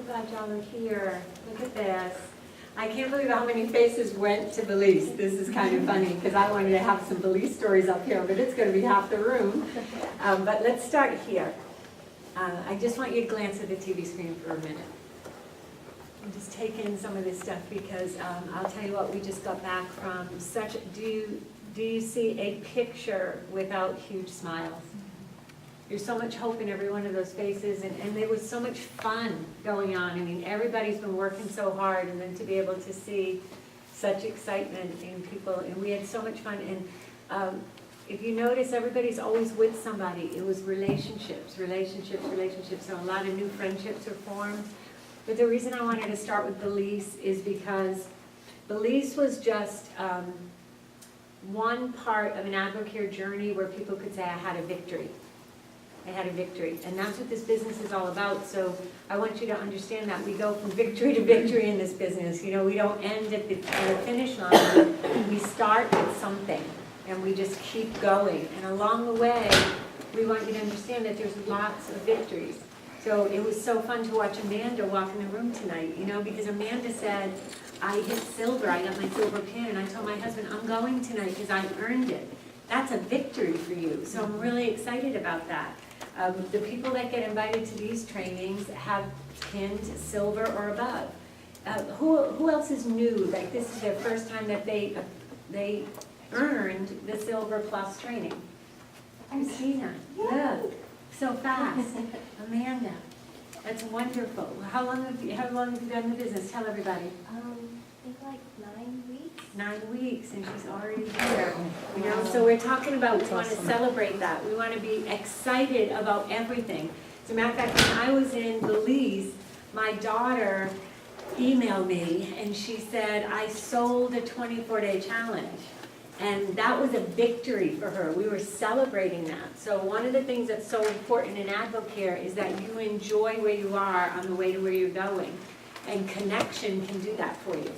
glad y'all are here. Look at this. I can't believe how many faces went to Belize. This is kind of funny because I wanted to have some Belize stories up here, but it's going to be half the room. But let's start here. I just want you to glance at the TV screen for a minute. And just take in some of this stuff because I'll tell you what, we just got back from such, do you see a picture without huge smiles? There's so much hope in every one of those faces, and there was so much fun going on. I mean, everybody's been working so hard, and then to be able to see such excitement in people, and we had so much fun. And if you notice, everybody's always with somebody. It was relationships. So a lot of new friendships were formed. But the reason I wanted to start with Belize is because Belize was just one part of an AdvoCare journey where people could say, I had a victory. I had a victory. And that's what this business is all about. So I want you to understand that. We go from victory to victory in this business. You know, we don't end at the finish line. We start with something, and we just keep going. And along the way, we want you to understand that there's lots of victories. So it was so fun to watch Amanda walk in the room tonight, you know, because Amanda said, I hit silver, I got my silver pin, and I told my husband, I'm going tonight because I earned it. That's a victory for you. So I'm really excited about that. The people that get invited to these trainings have pinned silver or above. Who else is new? Like this is their first time that they earned the Silver Plus training. Christina, look, so fast. Amanda, that's wonderful. How long have you done the business? Tell everybody. I think like 9 weeks. 9 weeks, and she's already here. You know, so we're talking about, we want to celebrate that. We want to be excited about everything. As a matter of fact, when I was in Belize, my daughter emailed me, and she said, I sold a 24-day challenge. And that was a victory for her. We were celebrating that. So one of the things that's so important in AdvoCare is that you enjoy where you are on the way to where you're going. And connection can do that for you.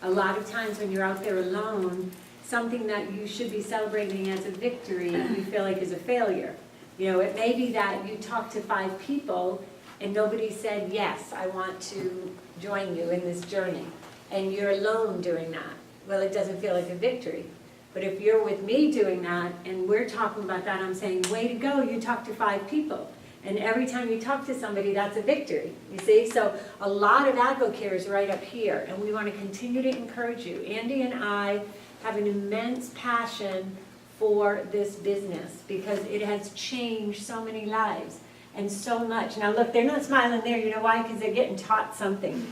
A lot of times when you're out there alone, something that you should be celebrating as a victory, you feel like is a failure. You know, it may be that you talked to 5 people and nobody said, yes, I want to join you in this journey. And you're alone doing that. Well, it doesn't feel like a victory. But if you're with me doing that, and we're talking about that, I'm saying, way to go, you talked to 5 people. And every time you talk to somebody, that's a victory, you see? So a lot of AdvoCare is right up here, and we want to continue to encourage you. Andy and I have an immense passion for this business because it has changed so many lives. And so much. Now look, they're not smiling there. You know why? Because they're getting taught something.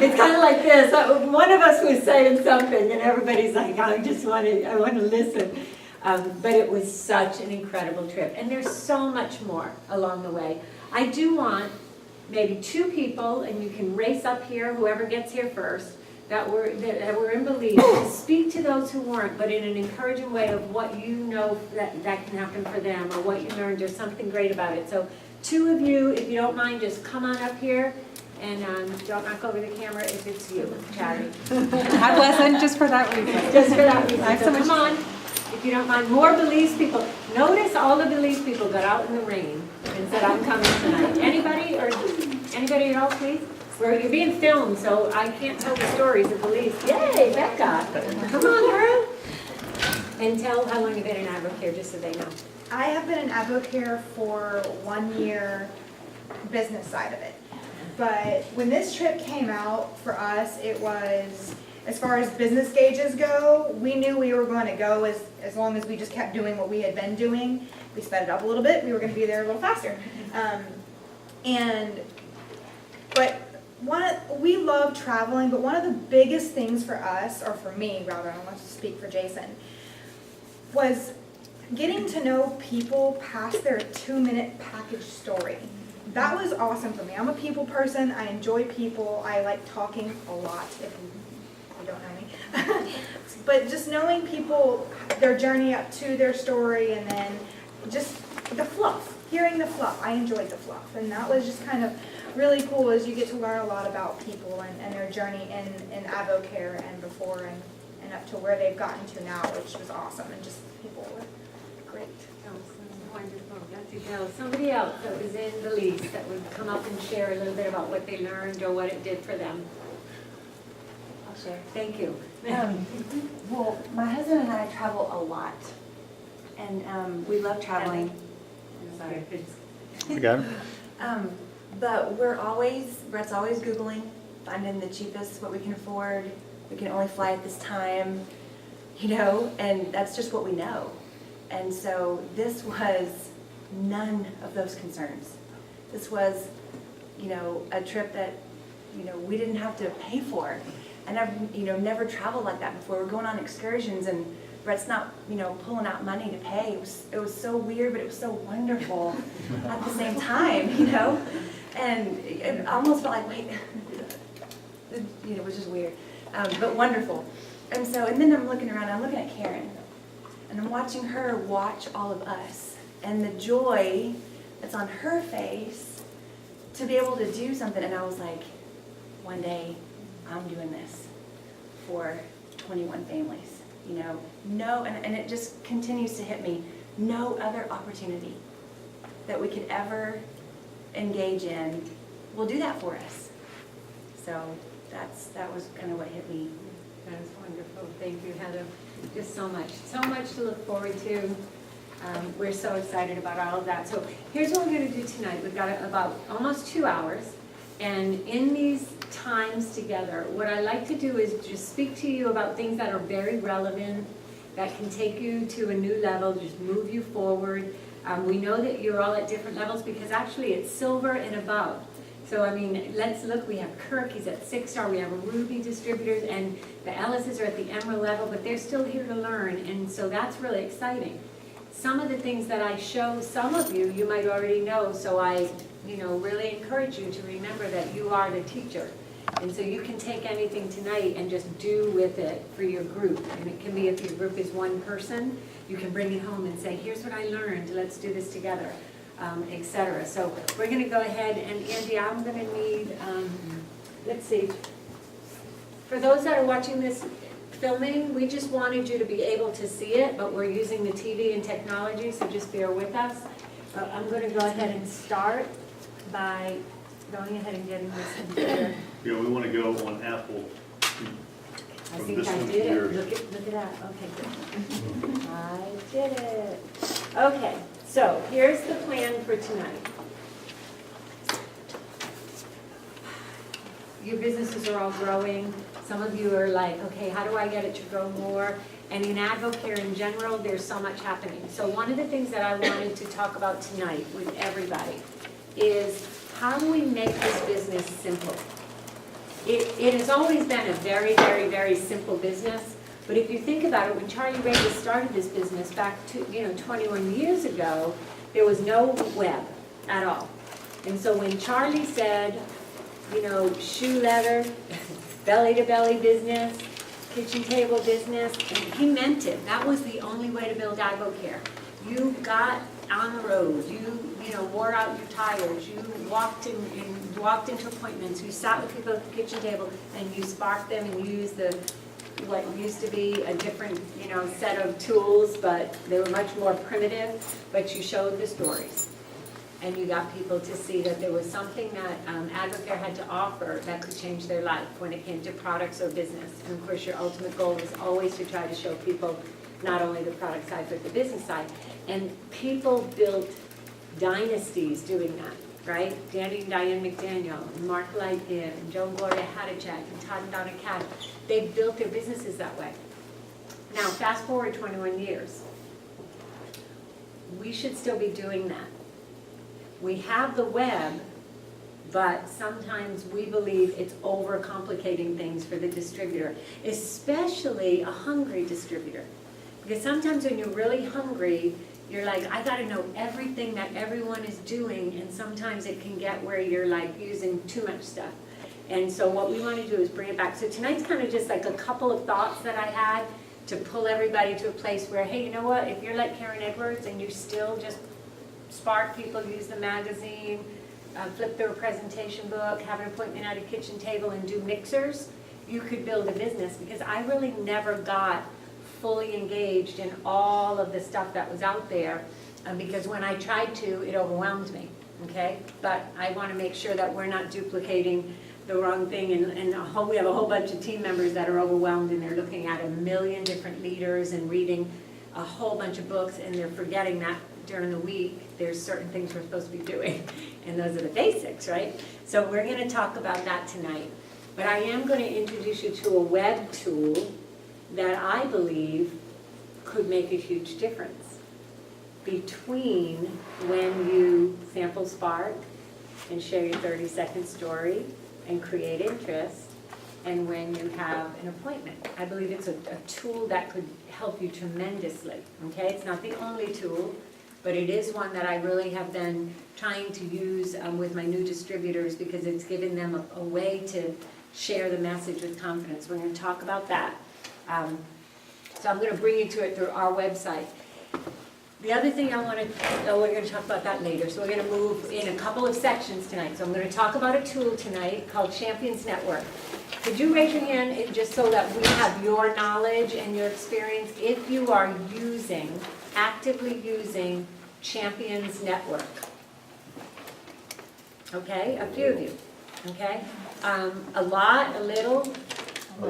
It's kind of like this. One of us was saying something, and everybody's like, I want to listen. But it was such an incredible trip. And there's so much more along the way. I do want maybe 2 people, and you can race up here, whoever gets here first, that were in Belize, to speak to those who weren't, but in an encouraging way of what you know that can happen for them, or what you learned, or something great about it. So 2 of you, if you don't mind, just come on up here, and don't knock over the camera if it's you, Chaddy. I wasn't, just for that reason. Just for that reason. I have So so much come on, if you don't mind. More Belize people. Notice all the Belize people got out in the rain and said, I'm coming tonight. Anybody at all, please? You're being filmed, so I can't tell the stories of Belize. Yay, Becca. Come on, girl. And tell how long you've been in AdvoCare, just so they know. I have been in AdvoCare for 1 year, business side of it. But when this trip came out for us, it was, as far as business gauges go, we knew we were going to go as long as we just kept doing what we had been doing. We sped it up a little bit, we were going to be there a little faster. We love traveling, but one of the biggest things for us, or for me rather, I don't want to speak for Jason, was getting to know people past their 2-minute package story. That was awesome for me. I'm a people person. I enjoy people. I like talking a lot, if you don't know me. But just knowing people, their journey up to their story, and then just the fluff, hearing the fluff. I enjoyed the fluff, and that was just kind of really cool, as you get to learn a lot about people and their journey in AdvoCare and before and up to where they've gotten to now, which was awesome, and just people were great. wonderful. That's Adele. Somebody else that was in the lease that would come up and share a little bit about what they learned or what it did for them. I'll share. Thank you. Well, my husband and I travel a lot, and we love traveling. Sorry. I got it. But Brett's always Googling, finding the cheapest, what we can afford. We can only fly at this time, and that's just what we know. And so this was none of those concerns. This was, a trip that, we didn't have to pay for. And I've, never traveled like that before. We're going on excursions and Brett's not, pulling out money to pay. It was so weird, but it was so wonderful at the same time, And it almost felt like, wait, it was just weird, but wonderful. And then I'm looking around, I'm looking at Karen, and I'm watching her watch all of us, and the joy that's on her face to be able to do something. And I was like, one day I'm doing this for 21 families, no, and it just continues to hit me. No other opportunity that we could ever engage in will do that for us. So that was kind of what hit me. That's wonderful. Thank you, Heather. Just so much to look forward to. We're so excited about all of that. So here's what we're going to do tonight. We've got about almost 2 hours. And in these times together, what I like to do is just speak to you about things that are very relevant, that can take you to a new level, just move you forward. We know that you're all at different levels because actually it's silver and above. So let's look, we have Kirk, he's at 6-star, we have Ruby distributors, and the Ellises are at the emerald level, but they're still here to learn, and so that's really exciting. Some of the things that I show some of you, you might already know, so I really encourage you to remember that you are the teacher. And so you can take anything tonight and just do with it for your group. And it can be, if your group is one person, you can bring it home and say, here's what I learned, let's do this together, etc. So we're going to go ahead, and Andy, I'm going to need, let's see, for those that are watching this filming, we just wanted you to be able to see it, but we're using the TV and technology, so just bear with us. I'm going to go ahead and start by going ahead and getting this computer. Yeah, we want to go on Apple. I From think this I one to did it. yours. Look at that. Okay, good. I did it. Okay, so here's the plan for tonight. Your businesses are all growing. Some of you are like, okay, how do I get it to grow more? And in AdvoCare in general, there's so much happening. So one of the things that I wanted to talk about tonight with everybody is how do we make this business simple? It has always been a very, very, very simple business. But if you think about it, when Charlie Ragus started this business back to 21 years ago, there was no web at all. And so when Charlie said, shoe leather, belly-to-belly business, kitchen table business, and he meant it. That was the only way to build AdvoCare. You got on the road, you wore out your tires, you walked into appointments, you sat with people at the kitchen table, and you sparked them and used what used to be a different set of tools, but they were much more primitive, but you showed the stories. And you got people to see that there was something that AdvoCare had to offer that could change their life when it came to products or business. And of course, your ultimate goal is always to try to show people not only the product side, but the business side. And people built dynasties doing that, right? Danny and Diane McDaniel, and Mark Lightgive, and Joe and Gloria Hadachek, and Todd and Donna Cash. They built their businesses that way. Now, fast forward 21 years. We should still be doing that. We have the web, but sometimes we believe it's overcomplicating things for the distributor, especially a hungry distributor. Because sometimes when you're really hungry, you're like, I gotta know everything that everyone is doing, and sometimes it can get where you're like using too much stuff. And so what we wanna do is bring it back. So tonight's kind of just like a couple of thoughts that I had to pull everybody to a place where, hey, you know what, if you're like Karen Edwards and you still just spark people, use the magazine, flip through a presentation book, have an appointment at a kitchen table and do mixers, you could build a business. Because I really never got fully engaged in all of the stuff that was out there. because when I tried to, it overwhelmed me, okay? But I want to make sure that we're not duplicating the wrong thing, and we have a whole bunch of team members that are overwhelmed, and they're looking at a million different leaders and reading a whole bunch of books, and they're forgetting that during the week, there's certain things we're supposed to be doing, and those are the basics, right? So we're going to talk about that tonight. But I am going to introduce you to a web tool that I believe could make a huge difference between when you sample Spark and share your 30-second story and create interest, and when you have an appointment. I believe it's a tool that could help you tremendously, okay? It's not the only tool, but it is one that I really have been trying to use with my new distributors, because it's given them a way to share the message with confidence. We're going to talk about that. So I'm going to bring you to it through our website. The other thing I want to, we're going to talk about that later, so we're going to move in a couple of sections tonight. So I'm going to talk about a tool tonight called Champions Network. Could you raise your hand, just so that we have your knowledge and your experience, if you are actively using Champions Network? Okay, a few of you, okay? A lot, a little? A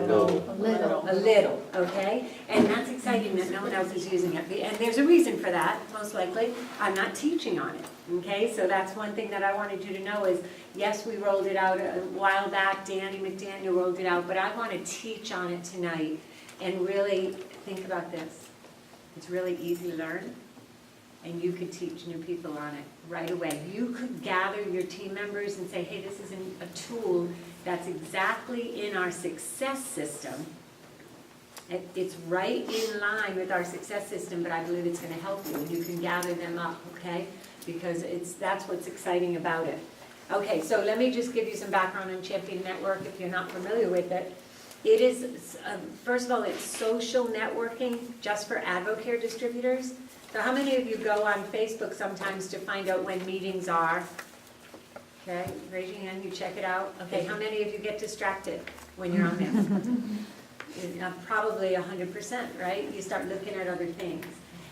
little, okay? And that's exciting that no one else is using it. And there's a reason for that, most likely. I'm not teaching on it, okay? So that's one thing that I wanted you to know is, yes, we rolled it out a while back. Danny McDaniel rolled it out, but I want to teach on it tonight and really think about this. It's really easy to learn, and you could teach new people on it right away. You could gather your team members and say, hey, this is a tool that's exactly in our success system. It's right in line with our success system, but I believe it's going to help you, and you can gather them up, okay? Because that's what's exciting about it. Okay, so let me just give you some background on Champion Network if you're not familiar with it. It is, first of all, it's social networking just for AdvoCare distributors. So how many of you go on Facebook sometimes to find out when meetings are? Okay, raise your hand, you check it out. Okay, how many of you get distracted when you're on there? Probably 100%, right? You start looking at other things.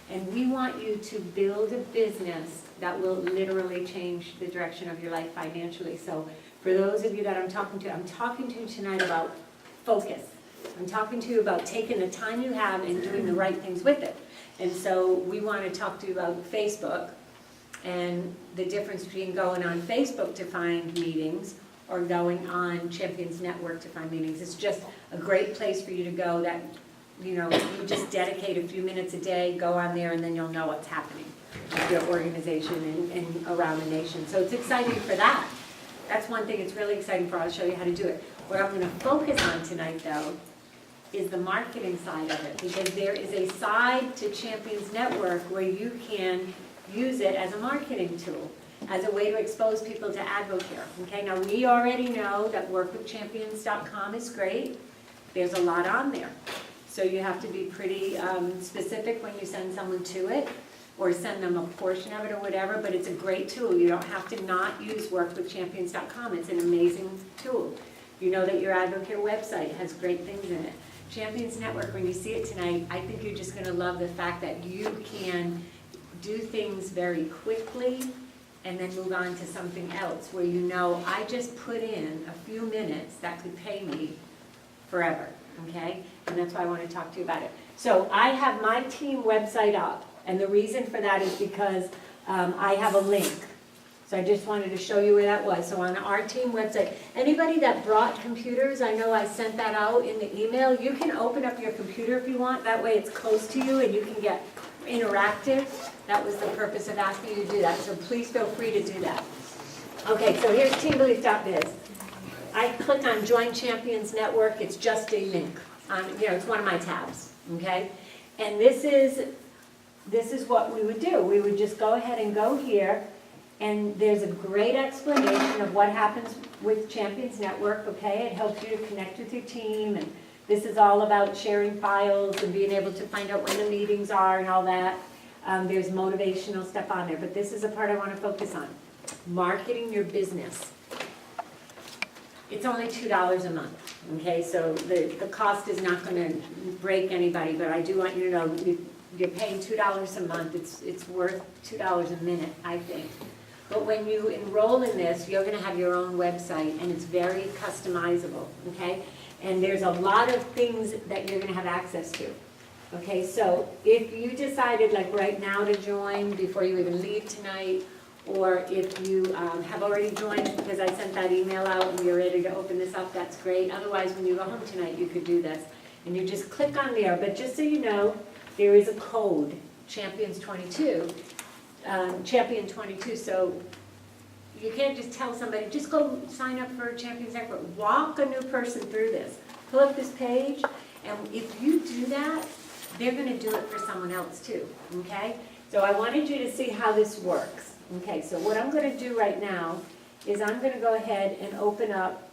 And we want you to build a business that will literally change the direction of your life financially. So for those of you that I'm talking to you tonight about focus. I'm talking to you about taking the time you have and doing the right things with it. And so we want to talk to you about Facebook and the difference between going on Facebook to find meetings or going on Champions Network to find meetings. It's just a great place for you to go that, you know, you just dedicate a few minutes a day, go on there, and then you'll know what's happening with your organization and around the nation. So it's exciting for that. That's one thing it's really exciting for. I'll show you how to do it. What I'm going to focus on tonight, though, is the marketing side of it, because there is a side to Champions Network where you can use it as a marketing tool, as a way to expose people to AdvoCare. Okay, now we already know that workwithchampions.com is great. There's a lot on there. So you have to be pretty specific when you send someone to it, or send them a portion of it or whatever, but it's a great tool. You don't have to not use workwithchampions.com. It's an amazing tool. You know that your AdvoCare website has great things in it. Champions Network, when you see it tonight, I think you're just going to love the fact that you can do things very quickly and then move on to something else where you know, I just put in a few minutes that could pay me forever, okay? And that's why I want to talk to you about it. So I have my team website up, and the reason for that is because I have a link. So I just wanted to show you where that was. So on our team website, anybody that brought computers, I know I sent that out in the email. You can open up your computer if you want. That way it's close to you and you can get interactive. That was the purpose of asking you to do that. So please feel free to do that. Okay, so here's teambelief.biz. I click on Join Champions Network. It's just a link. It's one of my tabs. Okay, and this is what we would do. We would just go ahead and go here. And there's a great explanation of what happens with Champions Network, okay? It helps you to connect with your team, and this is all about sharing files and being able to find out when the meetings are and all that. There's motivational stuff on there, but this is a part I want to focus on. Marketing your business. It's only $2 a month, okay? So the cost is not going to break anybody, but I do want you to know you're paying $2 a month, it's worth $2 a minute, I think. But when you enroll in this, you're gonna have your own website, and it's very customizable, okay? And there's a lot of things that you're gonna have access to. Okay, so if you decided like right now to join before you even leave tonight, or if you have already joined because I sent that email out and you're ready to open this up, that's great. Otherwise, when you go home tonight, you could do this. And you just click on there, but just so you know, there is a code, Champions22, Champion 22, so you can't just tell somebody, just go sign up for Champions Network. Walk a new person through this. Pull up this page, and if you do that, they're gonna do it for someone else too, okay? So I wanted you to see how this works. Okay, so what I'm gonna do right now is I'm gonna go ahead and open up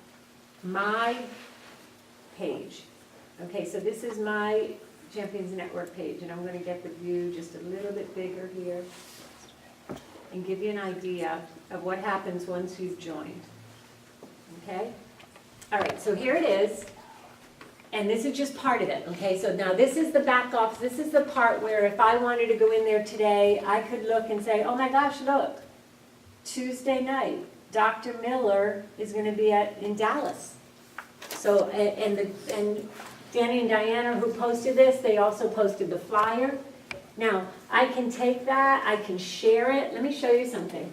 my page. Okay, so this is my Champions Network page, and I'm gonna get the view just a little bit bigger here and give you an idea of what happens once you've joined. Okay? All right, so here it is. And this is just part of it, okay? So now this is the back office. This is the part where if I wanted to go in there today, I could look and say, oh my gosh, look, Tuesday night, Dr. Miller is going to be in Dallas. So, and Danny and Diana who posted this, they also posted the flyer. Now, I can take that, I can share it. Let me show you something.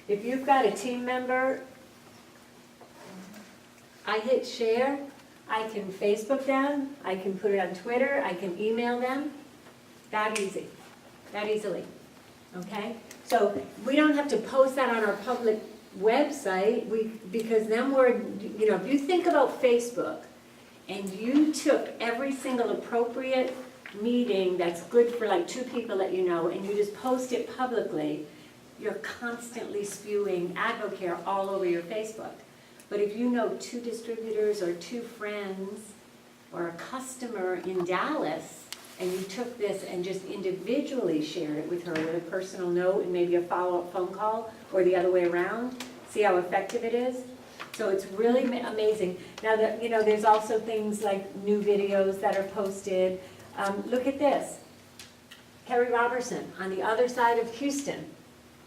If you've got a team member, I hit share. I can Facebook them, I can put it on Twitter, I can email them, that easily, okay? So we don't have to post that on our public website, because then we're, you know, if you think about Facebook, and you took every single appropriate meeting that's good for like 2 people that you know, and you just post it publicly, you're constantly spewing AdvoCare all over your Facebook. But if you know 2 distributors or 2 friends or a customer in Dallas, and you took this and just individually shared it with her with a personal note and maybe a follow-up phone call, or the other way around, see how effective it is? So it's really amazing. Now, that you know, there's also things like new videos that are posted. Look at this. Kerry Robertson, on the other side of Houston.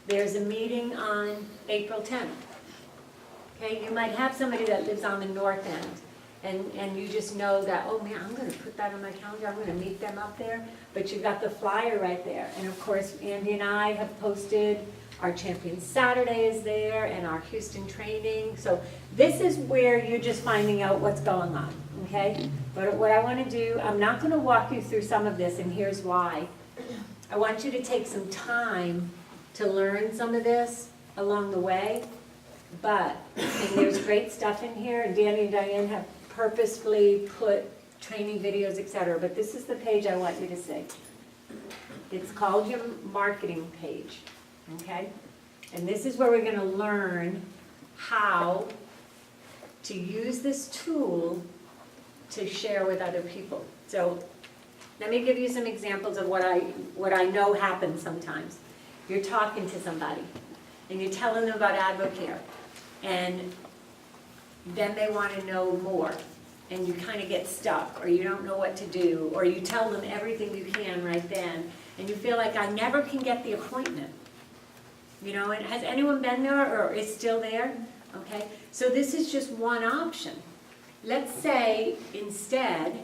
There's a meeting on April 10th. Okay, you might have somebody that lives on the north end, and you just know that, oh man, I'm gonna put that on my calendar, I'm gonna meet them up there, but you've got the flyer right there. And of course, Andy and I have posted our Champion Saturday is there, and our Houston training. So this is where you're just finding out what's going on, okay? But what I wanna do, I'm not gonna walk you through some of this, and here's why. I want you to take some time to learn some of this along the way. But, and there's great stuff in here, and Danny and Diane have purposefully put training videos, etc. But this is the page I want you to see. It's called your marketing page, okay? And this is where we're going to learn how to use this tool to share with other people. So let me give you some examples of what I know happens sometimes. You're talking to somebody, and you're telling them about AdvoCare. And then they want to know more, and you kind of get stuck, or you don't know what to do, or you tell them everything you can right then, and you feel like I never can get the appointment. You know, and has anyone been there or is still there? Okay, so this is just one option. Let's say instead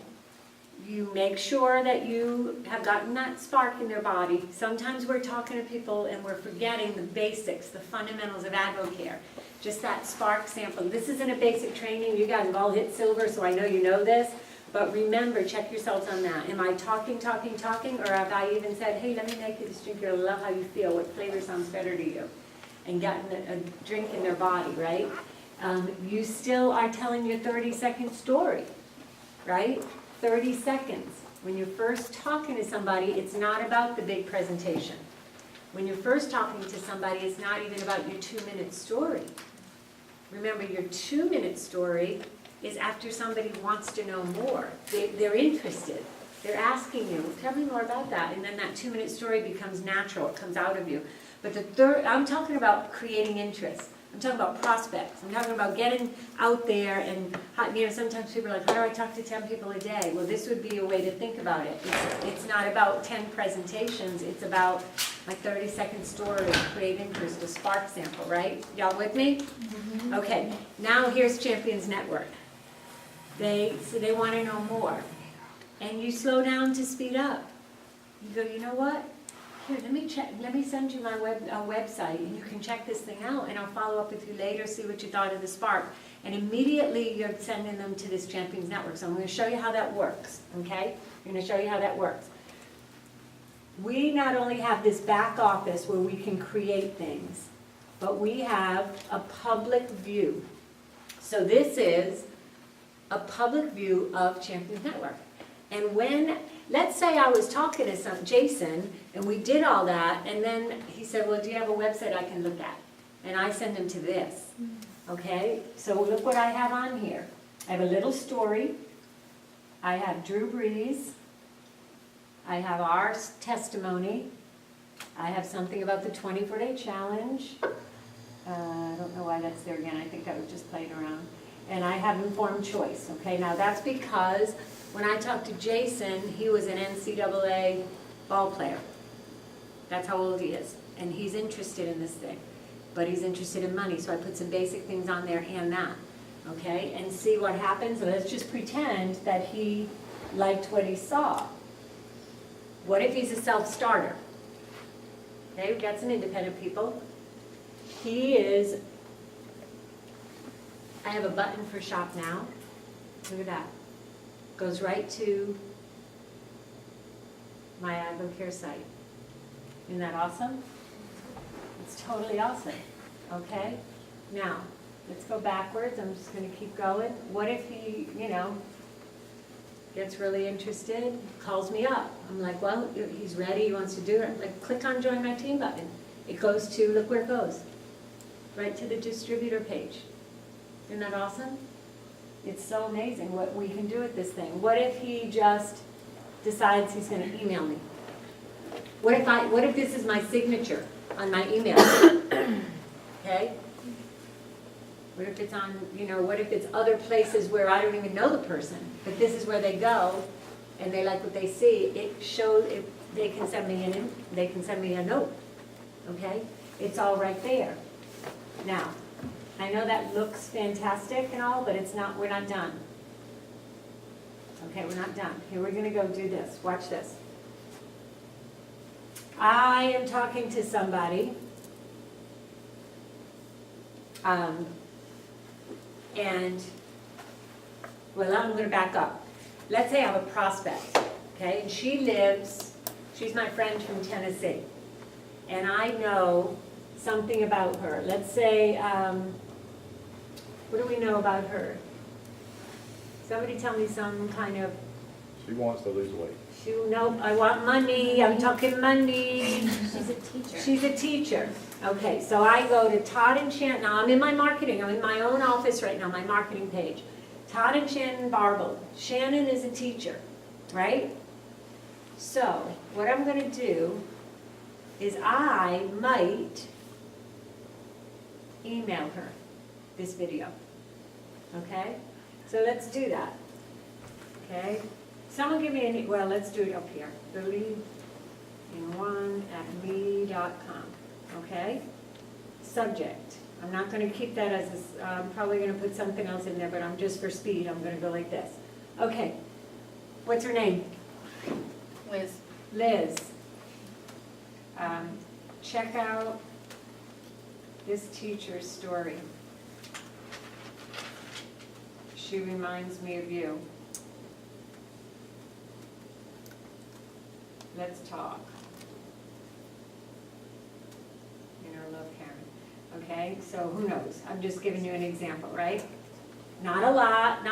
you make sure that you have gotten that spark in their body. Sometimes we're talking to people and we're forgetting the basics, the fundamentals of AdvoCare. Just that spark sample. This isn't a basic training. You guys have all hit silver, so I know you know this. But remember, check yourselves on that. Am I talking, or have I even said, hey, let me make you this drink, you'll love how you feel, what flavor sounds better to you? And gotten a drink in their body, right? You still are telling your 30-second story, right? 30 seconds. When you're first talking to somebody, it's not about the big presentation. When you're first talking to somebody, it's not even about your 2-minute story. Remember, your 2-minute story is after somebody wants to know more. They're interested. They're asking you, tell me more about that. And then that 2-minute story becomes natural. It comes out of you. But the third, I'm talking about creating interest. I'm talking about prospects. I'm talking about getting out there and, sometimes people are like, how do I talk to 10 people a day? Well, this would be a way to think about it. It's not about 10 presentations, it's about like 30-second story, create interest, a spark sample, right? Y'all with me? Okay, now here's Champions Network. They want to know more. And you slow down to speed up. You go, you know what? Here, let me send you my website, and you can check this thing out, and I'll follow up with you later, see what you thought of the Spark. And immediately you're sending them to this Champions Network. So I'm going to show you how that works, okay? I'm going to show you how that works. We not only have this back office where we can create things, but we have a public view. So this is a public view of Champions Network. And when, let's say I was talking to Jason, and we did all that, and then he said, well, do you have a website I can look at? And I send him to this, okay? So look what I have on here. I have a little story. I have Drew Brees. I have our testimony. I have something about the 24-day challenge. I don't know why that's there again. I think I was just playing around. And I have informed choice, okay? Now that's because when I talked to Jason, he was an NCAA ball player. That's how old he is. And he's interested in this thing. But he's interested in money, so I put some basic things on there and that, okay? And see what happens. Let's just pretend that he liked what he saw. What if he's a self-starter? Okay, we've got some independent people. He is, I have a button for Shop Now. Look at that. Goes right to my AdvoCare site. Isn't that awesome? It's totally awesome, okay? Now, let's go backwards. I'm just going to keep going. What if he, gets really interested, calls me up. I'm like, well, he's ready, he wants to do it. I'm like, click on Join My Team button. It goes to, look where it goes. Right to the distributor page. Isn't that awesome? It's so amazing what we can do with this thing. What if he just decides he's going to email me? What if this is my signature on my email? Okay? What if it's on, what if it's other places where I don't even know the person, but this is where they go and they like what they see? It shows, they can send me a note. Okay? It's all right there. Now, I know that looks fantastic and all, but it's not, we're not done. Okay, we're not done. Here, we're gonna go do this. Watch this. I am talking to somebody, I'm gonna back up. Let's say I have a prospect, okay, and she's my friend from Tennessee, and I know something about her. Let's say, what do we know about her? Somebody tell me some kind of, She wants to lose weight. nope, I want money, I'm talking money. She's a teacher. She's a teacher. Okay, so I go to Todd and Shannon, now I'm in my marketing, I'm in my own office right now, my marketing page. Todd and Shannon Barble. Shannon is a teacher, right? So, what I'm gonna do is I might email her this video, okay? So let's do that, okay? Someone give me let's do it up here. BelieveIn1@me.com, okay? Subject. I'm not going to keep that as I'm probably going to put something else in there, but I'm just for speed. I'm going to go like this. Okay. What's her name? Liz. Liz. Check out this teacher's story. She reminds me of you. Let's talk. Love Karen. Okay, so who knows? I'm just giving you an example, right? Not a lot,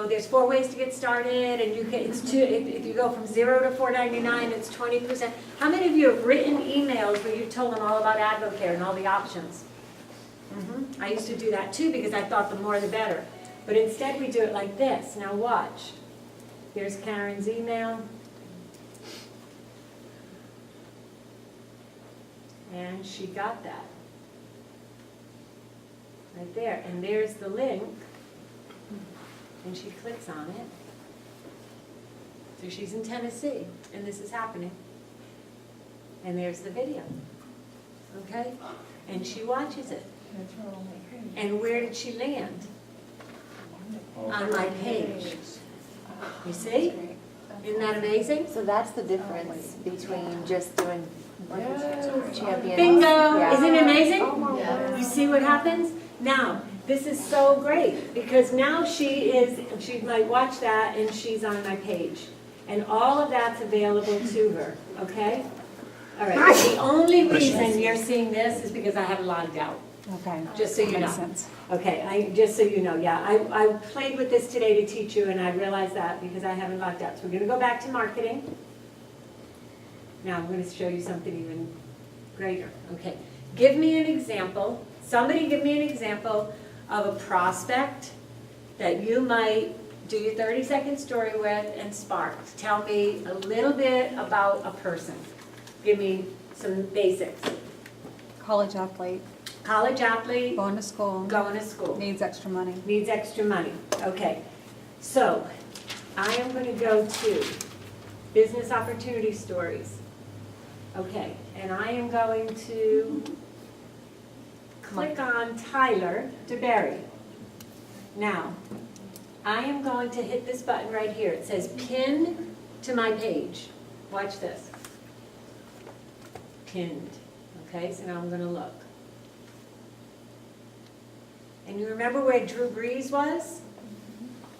there's 4 ways to get started, and if you go from 0 to $4.99, it's 20%. How many of you have written emails where you told them all about AdvoCare and all the options? I used to do that too because I thought the more the better. But instead we do it like this. Now watch. Here's Karen's email. And she got that. right there, and there's the link, and she clicks on it. So she's in Tennessee, and this is happening. And there's the video, okay? And she watches it. And where did she land? On my page. You see? Isn't that amazing? So that's the difference between just doing champions. Bingo! Yeah. Isn't it amazing? Yes. You see what happens? Now, this is so great, because now she might watch that and she's on my page. And all of that's available to her, okay? All right, the only reason you're seeing this is because I have logged out, Okay. just so you know. Makes sense. Okay, just so you know, yeah, I played with this today to teach you, and I realized that because I haven't logged out. So we're gonna go back to marketing. Now I'm gonna show you something even greater, okay? Give me an example, somebody give me an example of a prospect that you might do your 30-second story with and spark. Tell me a little bit about a person. Give me some basics. College athlete, College athlete, going to school, going to school. needs extra money. Needs extra money, okay. So, I am gonna go to business opportunity stories. Okay, and I am going to click on Tyler DeBerry. Now, I am going to hit this button right here. It says pin to my page. Watch this. Pinned, okay, so now I'm gonna look. And you remember where Drew Brees was?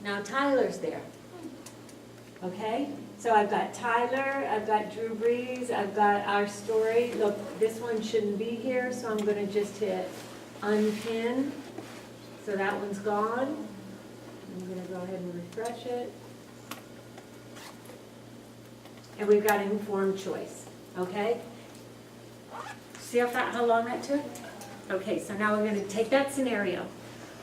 Now Tyler's there. Okay? So I've got Tyler, I've got Drew Brees, I've got our story. Look, this one shouldn't be here, so I'm gonna just hit unpin. So that one's gone. I'm gonna go ahead and refresh it. And we've got informed choice, okay? See how long that took? Okay, so now we're gonna take that scenario.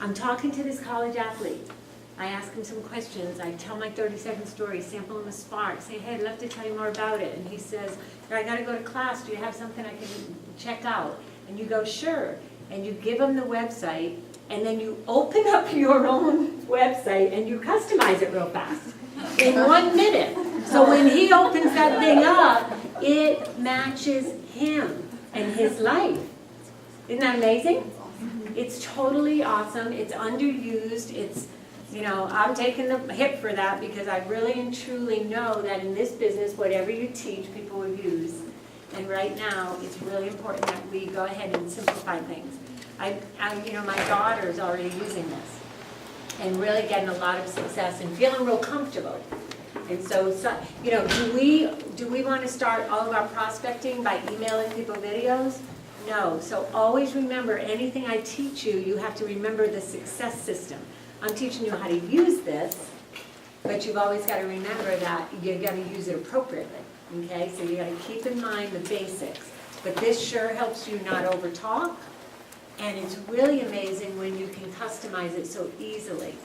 I'm talking to this college athlete. I ask him some questions. I tell my 30-second story, sample him a spark, say, hey, I'd love to tell you more about it. And he says, I gotta go to class. Do you have something I can check out? And you go, sure. And you give him the website, and then you open up your own website and you customize it real fast in 1 minute. So when he opens that thing up, it matches him and his life. Isn't that amazing? It's totally awesome. It's underused. It's, you know, I'm taking the hit for that because I really and truly know that in this business, whatever you teach, people will use. And right now, it's really important that we go ahead and simplify things. You know, my daughter's already using this and really getting a lot of success and feeling real comfortable. And so, you know, do we want to start all of our prospecting by emailing people videos? No. So always remember, anything I teach you, you have to remember the success system. I'm teaching you how to use this, but you've always got to remember that you've got to use it appropriately. Okay? So you got to keep in mind the basics. But this sure helps you not over talk. And it's really amazing when you can customize it so easily.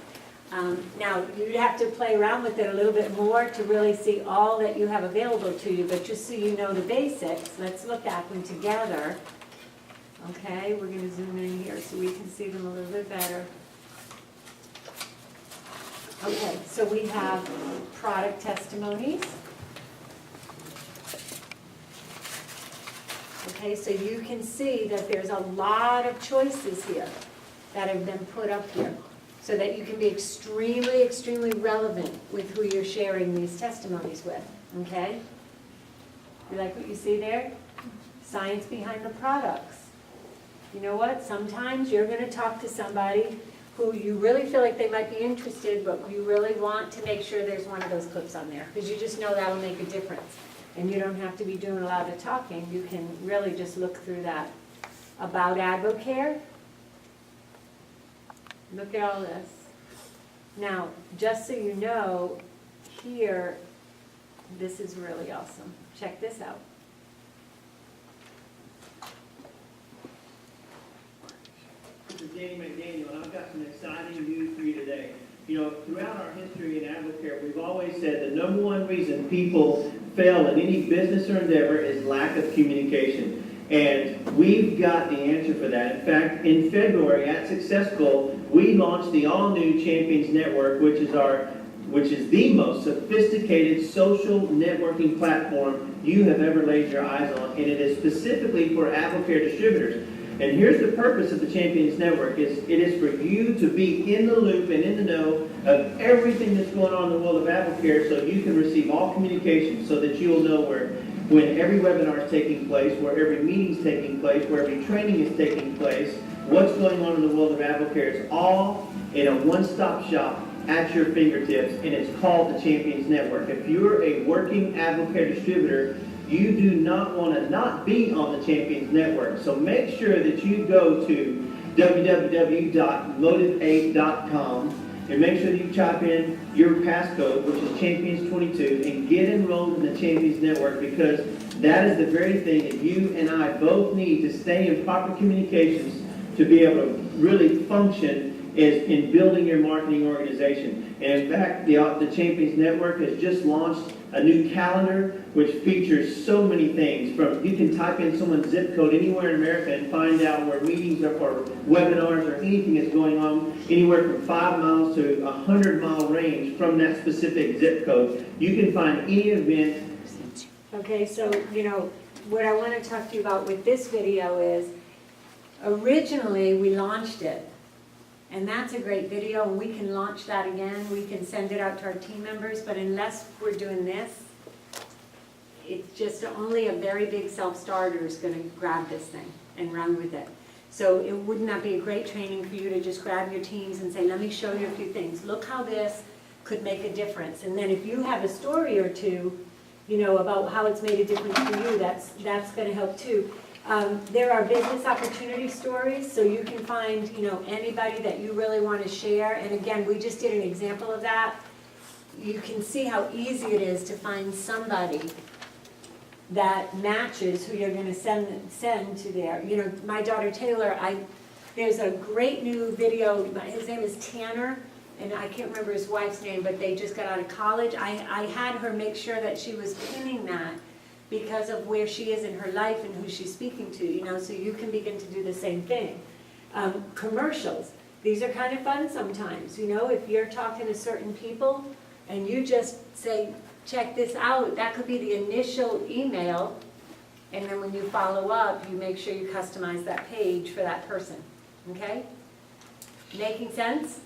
Now, you have to play around with it a little bit more to really see all that you have available to you, but just so you know the basics, let's look at them together. Okay, we're going to zoom in here so we can see them a little bit better. Okay, so we have product testimonies. Okay, so you can see that there's a lot of choices here that have been put up here so that you can be extremely, extremely relevant with who you're sharing these testimonies with, okay? You like what you see there? Science behind the products. You know what? Sometimes you're going to talk to somebody who you really feel like they might be interested, but you really want to make sure there's one of those clips on there because you just know that'll make a difference. And you don't have to be doing a lot of talking. You can really just look through that. About Advocare. Look at all this. Now, just so you know, here, this is really awesome. Check this out. This is Danny McDaniel, and I've got some exciting news for you today. You know, throughout our history in Advocare, we've always said the #1 reason people fail in any business or endeavor is lack of communication. And we've got the answer for that. In fact, in February at Success Goal, we launched the all-new Champions Network, which is the most sophisticated social networking platform you have ever laid your eyes on, and it is specifically for AppleCare distributors. And here's the purpose of the Champions Network: it is for you to be in the loop and in the know of everything that's going on in the world of AppleCare, so you can receive all communications, so that you'll know when every webinar is taking place, where every meeting is taking place, where every training is taking place, what's going on in the world of AppleCare. It's all in a one-stop shop at your fingertips, and it's called the Champions Network. If you're a working AppleCare distributor, you do not want to not be on the Champions Network. So make sure that you go to www.motive8.com and make sure that you type in your passcode, which is Champions22, and get enrolled in the Champions Network, because that is the very thing that you and I both need to stay in proper communications to be able to really function is in building your marketing organization. And in fact, the Champions Network has just launched a new calendar which features so many things. From, you can type in someone's zip code anywhere in America and find out where meetings are, or webinars, or anything that's going on, anywhere from 5 miles to 100-mile range from that specific zip code. You can find any event. Okay, so, what I want to talk to you about with this video is, originally, we launched it. And that's a great video, and we can launch that again. We can send it out to our team members, but unless we're doing this, it's just only a very big self-starter is going to grab this thing and run with it. So it wouldn't that be a great training for you to just grab your teams and say, let me show you a few things. Look how this could make a difference. And then if you have a story or two, about how it's made a difference for you, that's going to help too. There are business opportunity stories, so you can find, anybody that you really want to share. And again, we just did an example of that. You can see how easy it is to find somebody that matches who you're going to send to there. My daughter Taylor, there's a great new video. His name is Tanner, and I can't remember his wife's name, but they just got out of college. I had her make sure that she was pinning that, because of where she is in her life and who she's speaking to, so you can begin to do the same thing. Commercials, these are kind of fun sometimes, if you're talking to certain people and you just say, check this out, that could be the initial email, and then when you follow up, you make sure you customize that page for that person, okay? Making sense?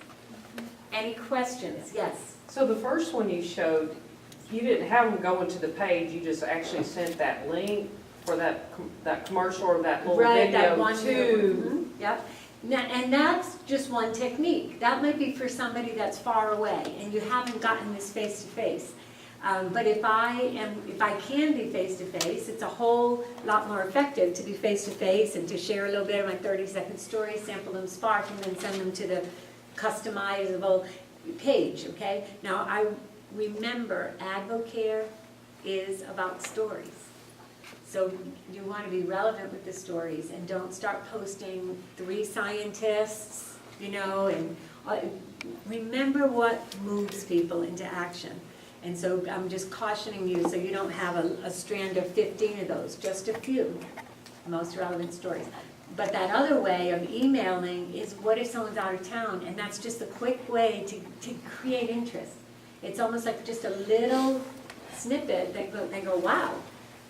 Any questions? Yes? So the first one you showed, you didn't have them going to the page, you just actually sent that link for that commercial or that little Right, that video one to. Yep. And that's just one technique. That might be for somebody that's far away and you haven't gotten this face to face. But if I can be face to face, it's a whole lot more effective to be face to face and to share a little bit of my 30-second story, sample them, spark, and then send them to the customizable page. Okay. Now remember, AdvoCare is about stories. So you want to be relevant with the stories and don't start posting 3 scientists, and remember what moves people into action. And so I'm just cautioning you so you don't have a strand of 15 of those, just a few most relevant stories. But that other way of emailing is, what if someone's out of town? And that's just a quick way to create interest. It's almost like just a little snippet that they go, wow.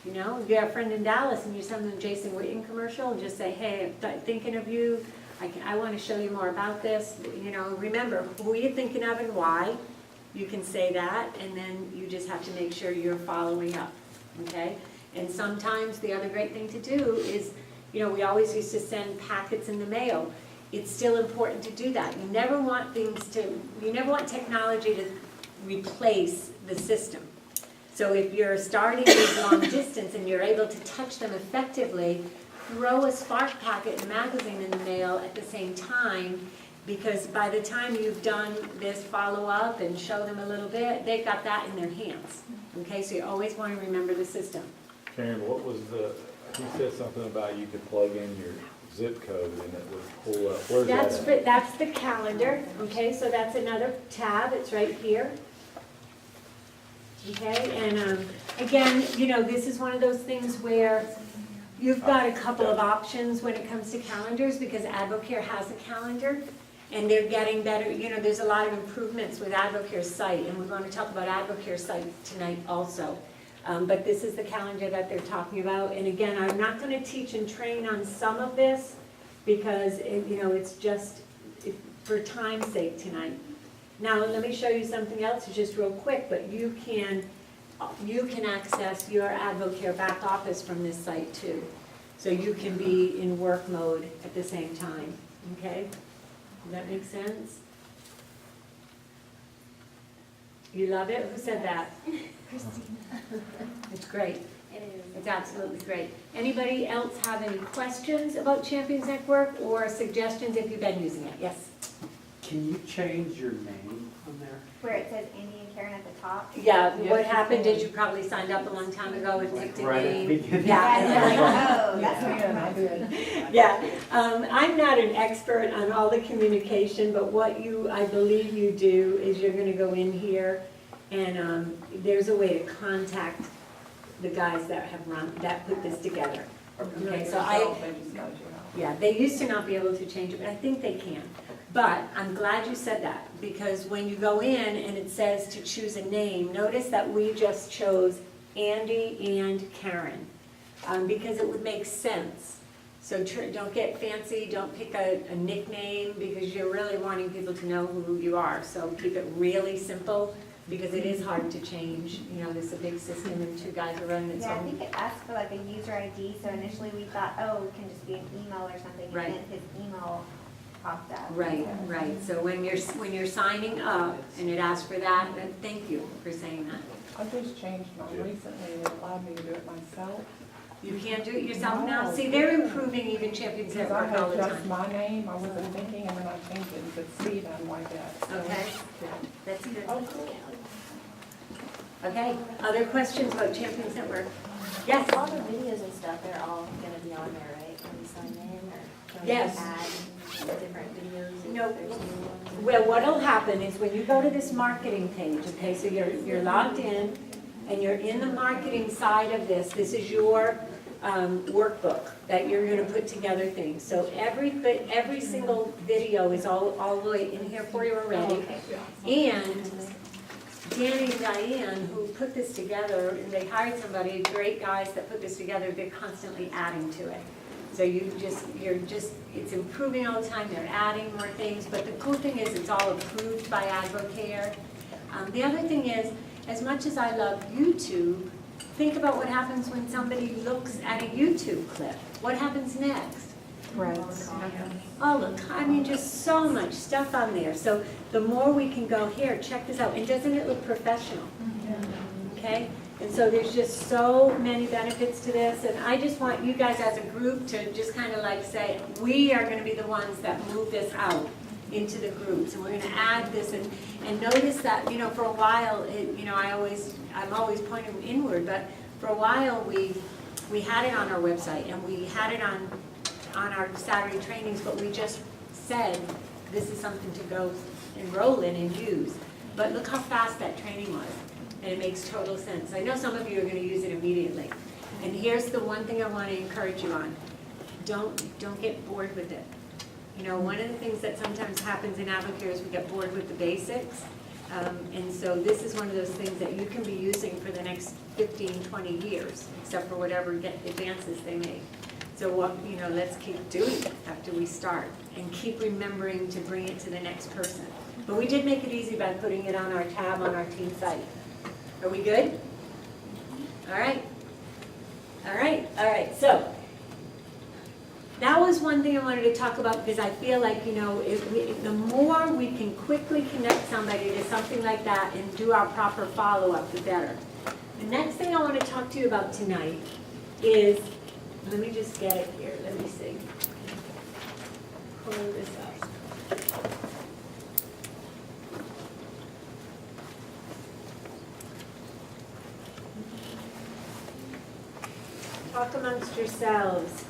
If you have a friend in Dallas and you send them a Jason Witten commercial and just say, hey, I'm thinking of you. I want to show you more about this. Remember who you're thinking of and why. You can say that, and then you just have to make sure you're following up, okay? And sometimes the other great thing to do is, we always used to send packets in the mail. It's still important to do that. You never want technology to replace the system. So if you're starting with long distance and you're able to touch them effectively, throw a spark packet and magazine in the mail at the same time, because by the time you've done this follow-up and show them a little bit, they've got that in their hands. Okay, so you always want to remember the system. Karen, what was you said something about you could plug in your zip code and it would pull up. Where's that at? That's the calendar, okay, so that's another tab, it's right here. Okay, and again, this is one of those things where you've got a couple of options when it comes to calendars, because AdvoCare has a calendar, and they're getting better, you know, there's a lot of improvements with AdvoCare's site, and we're going to talk about AdvoCare's site tonight also. But this is the calendar that they're talking about, and again, I'm not gonna teach and train on some of this, because, you know, it's just for time's sake tonight. Now, let me show you something else, just real quick, but you can access your AdvoCare back office from this site too. So you can be in work mode at the same time, okay? Does that make sense? You love it? Who said that? It's great. It is. It's absolutely great. Anybody else have any questions about Champions Network or suggestions if you've been using it? Yes? Can you change your name on there? Where it says Andy and Karen at the top. Yeah, what happened is you probably signed up a long time ago and picked a Right at the name. beginning. Yeah, and they're like, Oh, that's what yeah, I'm not an expert on all the communication, but what I believe you do is you're gonna go in here and there's a way to contact the guys that put this together. Okay, so yeah, they used to not be able to change it, but I think they can. But I'm glad you said that, because when you go in and it says to choose a name, notice that we just chose Andy and Karen, because it would make sense. So don't get fancy, don't pick a nickname, because you're really wanting people to know who you are. So keep it really simple, because it is hard to change. You know, there's a big system and two guys are running it. Yeah, I think it asked for like a user ID, so initially we thought, oh, it can just be an email or something, Right. and then his email popped up. Right, right. So when you're signing up and it asks for that, then thank you for saying that. I just changed mine recently and it allowed me to do it myself. You can't do it yourself now? See, they're improving even Champions Because I Network all had the just time. my name, I wasn't thinking, and then I changed it and could see them like that. So, Okay. yeah. That's good. Oh, cool. Okay, other questions about Champions Network? Yes? All the videos and stuff, they're all gonna be on there, right, when we sign in, or can we Yes. add different videos if No. there's new ones? Well, what'll happen is when you go to this marketing page, okay, so you're logged in and you're in the marketing side of this. This is your workbook that you're gonna put together things. So every single video is all the way in here for you already. And Danny and Diane, who put this together, and they hired somebody, great guys that put this together, they're constantly adding to it. So it's improving all the time, they're adding more things, but the cool thing is it's all approved by AdvoCare. The other thing is, as much as I love YouTube, think about what happens when somebody looks at a YouTube clip. What happens next? Right. Oh, look, I mean, just so much stuff on there. So the more we can go, here, check this out, and doesn't it look professional? Okay? And so there's just so many benefits to this, and I just want you guys as a group to just kind of like say, we are gonna be the ones that move this out into the groups, and we're gonna add this, and notice that, you know, for a while, I'm always pointing inward, but for a while, we had it on our website, and we had it on our Saturday trainings, but we just said, this is something to go enroll in and use. But look how fast that training was, and it makes total sense. I know some of you are gonna use it immediately. And here's the one thing I wanna encourage you on. Don't get bored with it. You know, one of the things that sometimes happens in AdvoCare is we get bored with the basics. And so this is one of those things that you can be using for the next 15, 20 years, except for whatever advances they make. So let's keep doing it after we start, and keep remembering to bring it to the next person. But we did make it easy by putting it on our tab on our team site. Are we good? All right. All right, so that was one thing I wanted to talk about, because I feel like, the more we can quickly connect somebody to something like that and do our proper follow-up, the better. The next thing I want to talk to you about tonight is, let me just get it here, let me see. Pull this up. Talk amongst yourselves.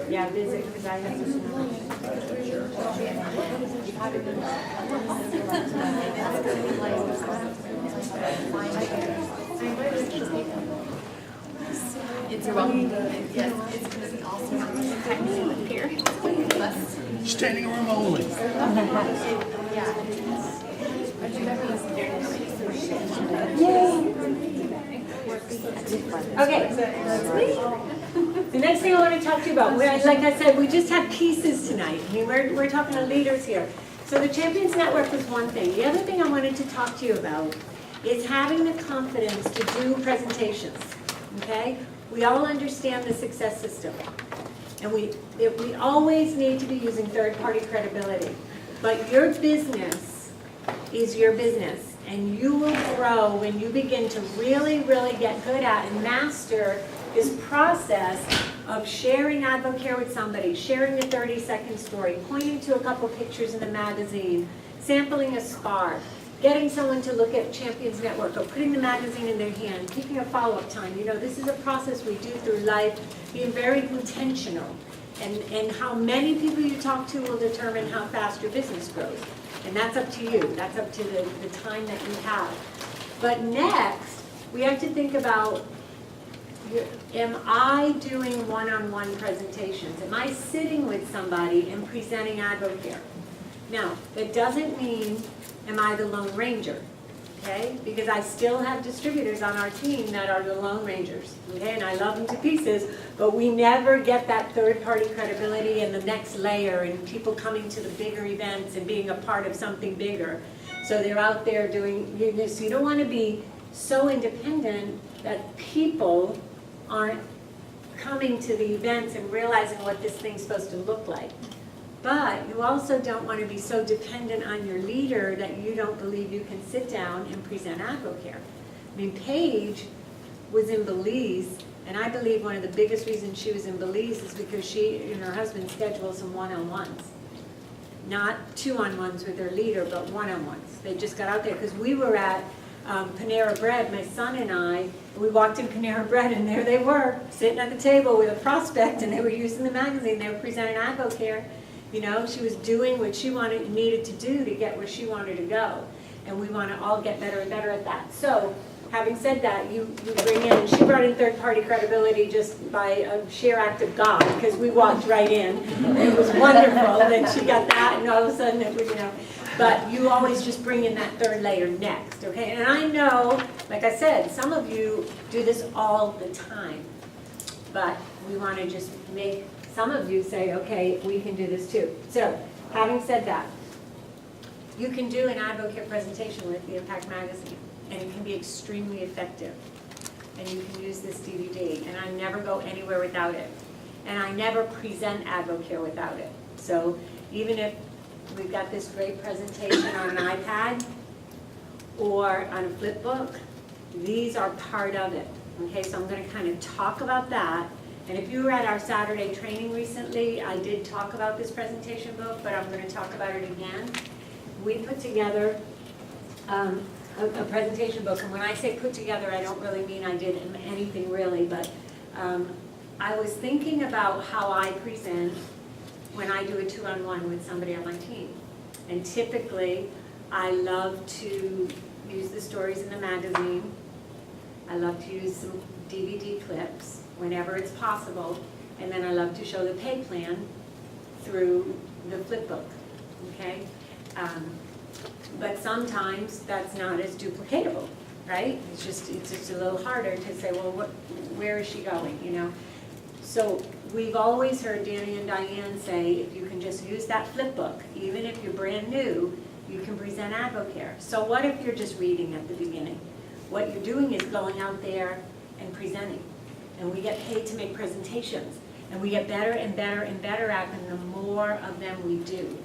Yeah, visit because I have It's welcome. Yes, it's going to be awesome. Technically here. Less. Standing room only. Okay. The next thing I want to talk to you about, like I said, we just have pieces tonight. I mean, we're talking to leaders here. So the Champions Network was one thing. The other thing I wanted to talk to you about is having the confidence to do presentations, okay? We all understand the success system. And we always need to be using third-party credibility. But your business is your business. And you will grow when you begin to really, really get good at and master this process of sharing AdvoCare with somebody, sharing a 30-second story, pointing to a couple pictures in the magazine, sampling a SPAR, getting someone to look at Champions Network, or putting the magazine in their hand, keeping a follow-up time. You know, this is a process we do through life, being very intentional. And how many people you talk to will determine how fast your business grows. And that's up to you. That's up to the time that you have. But next, we have to think about, am I doing one-on-one presentations? Am I sitting with somebody and presenting AdvoCare? Now, that doesn't mean, am I the Lone Ranger? Okay? Because I still have distributors on our team that are the Lone Rangers. Okay? And I love them to pieces, but we never get that third-party credibility and the next layer and people coming to the bigger events and being a part of something bigger. So they're out there doing this. You don't want to be so independent that people aren't coming to the events and realizing what this thing's supposed to look like. But you also don't want to be so dependent on your leader that you don't believe you can sit down and present AdvoCare. I mean, Paige was in Belize, and I believe one of the biggest reasons she was in Belize is because she and her husband scheduled some one-on-ones. Not two-on-ones with their leader, but one-on-ones. They just got out there, because we were at Panera Bread, my son and I, we walked in Panera Bread, and there they were, sitting at the table with a prospect, and they were using the magazine. They were presenting AdvoCare. You know, she was doing what she needed to do to get where she wanted to go. And we want to all get better and better at that. So, having said that, you bring in, she brought in third-party credibility just by a sheer act of God, because we walked right in. And it was wonderful that she got that, and all of a sudden it was, you know. But you always just bring in that third layer next, okay? And I know, like I said, some of you do this all the time. But we want to just make some of you say, okay, we can do this too. So, having said that, you can do an AdvoCare presentation with the Impact Magazine, and it can be extremely effective. And you can use this DVD, and I never go anywhere without it. And I never present AdvoCare without it. So, even if we've got this great presentation on an iPad or on a flip book, these are part of it. Okay, so I'm going to kind of talk about that. And if you were at our Saturday training recently, I did talk about this presentation book, but I'm going to talk about it again. We put together a presentation book, and when I say put together, I don't really mean I did anything really, but I was thinking about how I present when I do a two-on-one with somebody on my team. And typically, I love to use the stories in the magazine. I love to use some DVD clips whenever it's possible, and then I love to show the pay plan through the flip book, okay? But sometimes that's not as duplicatable, right? It's just a little harder to say, well, where is she going, you know? So we've always heard Danny and Diane say, if you can just use that flip book, even if you're brand new, you can present AdvoCare. So what if you're just reading at the beginning? What you're doing is going out there and presenting. And we get paid to make presentations. And we get better and better and better at them the more of them we do.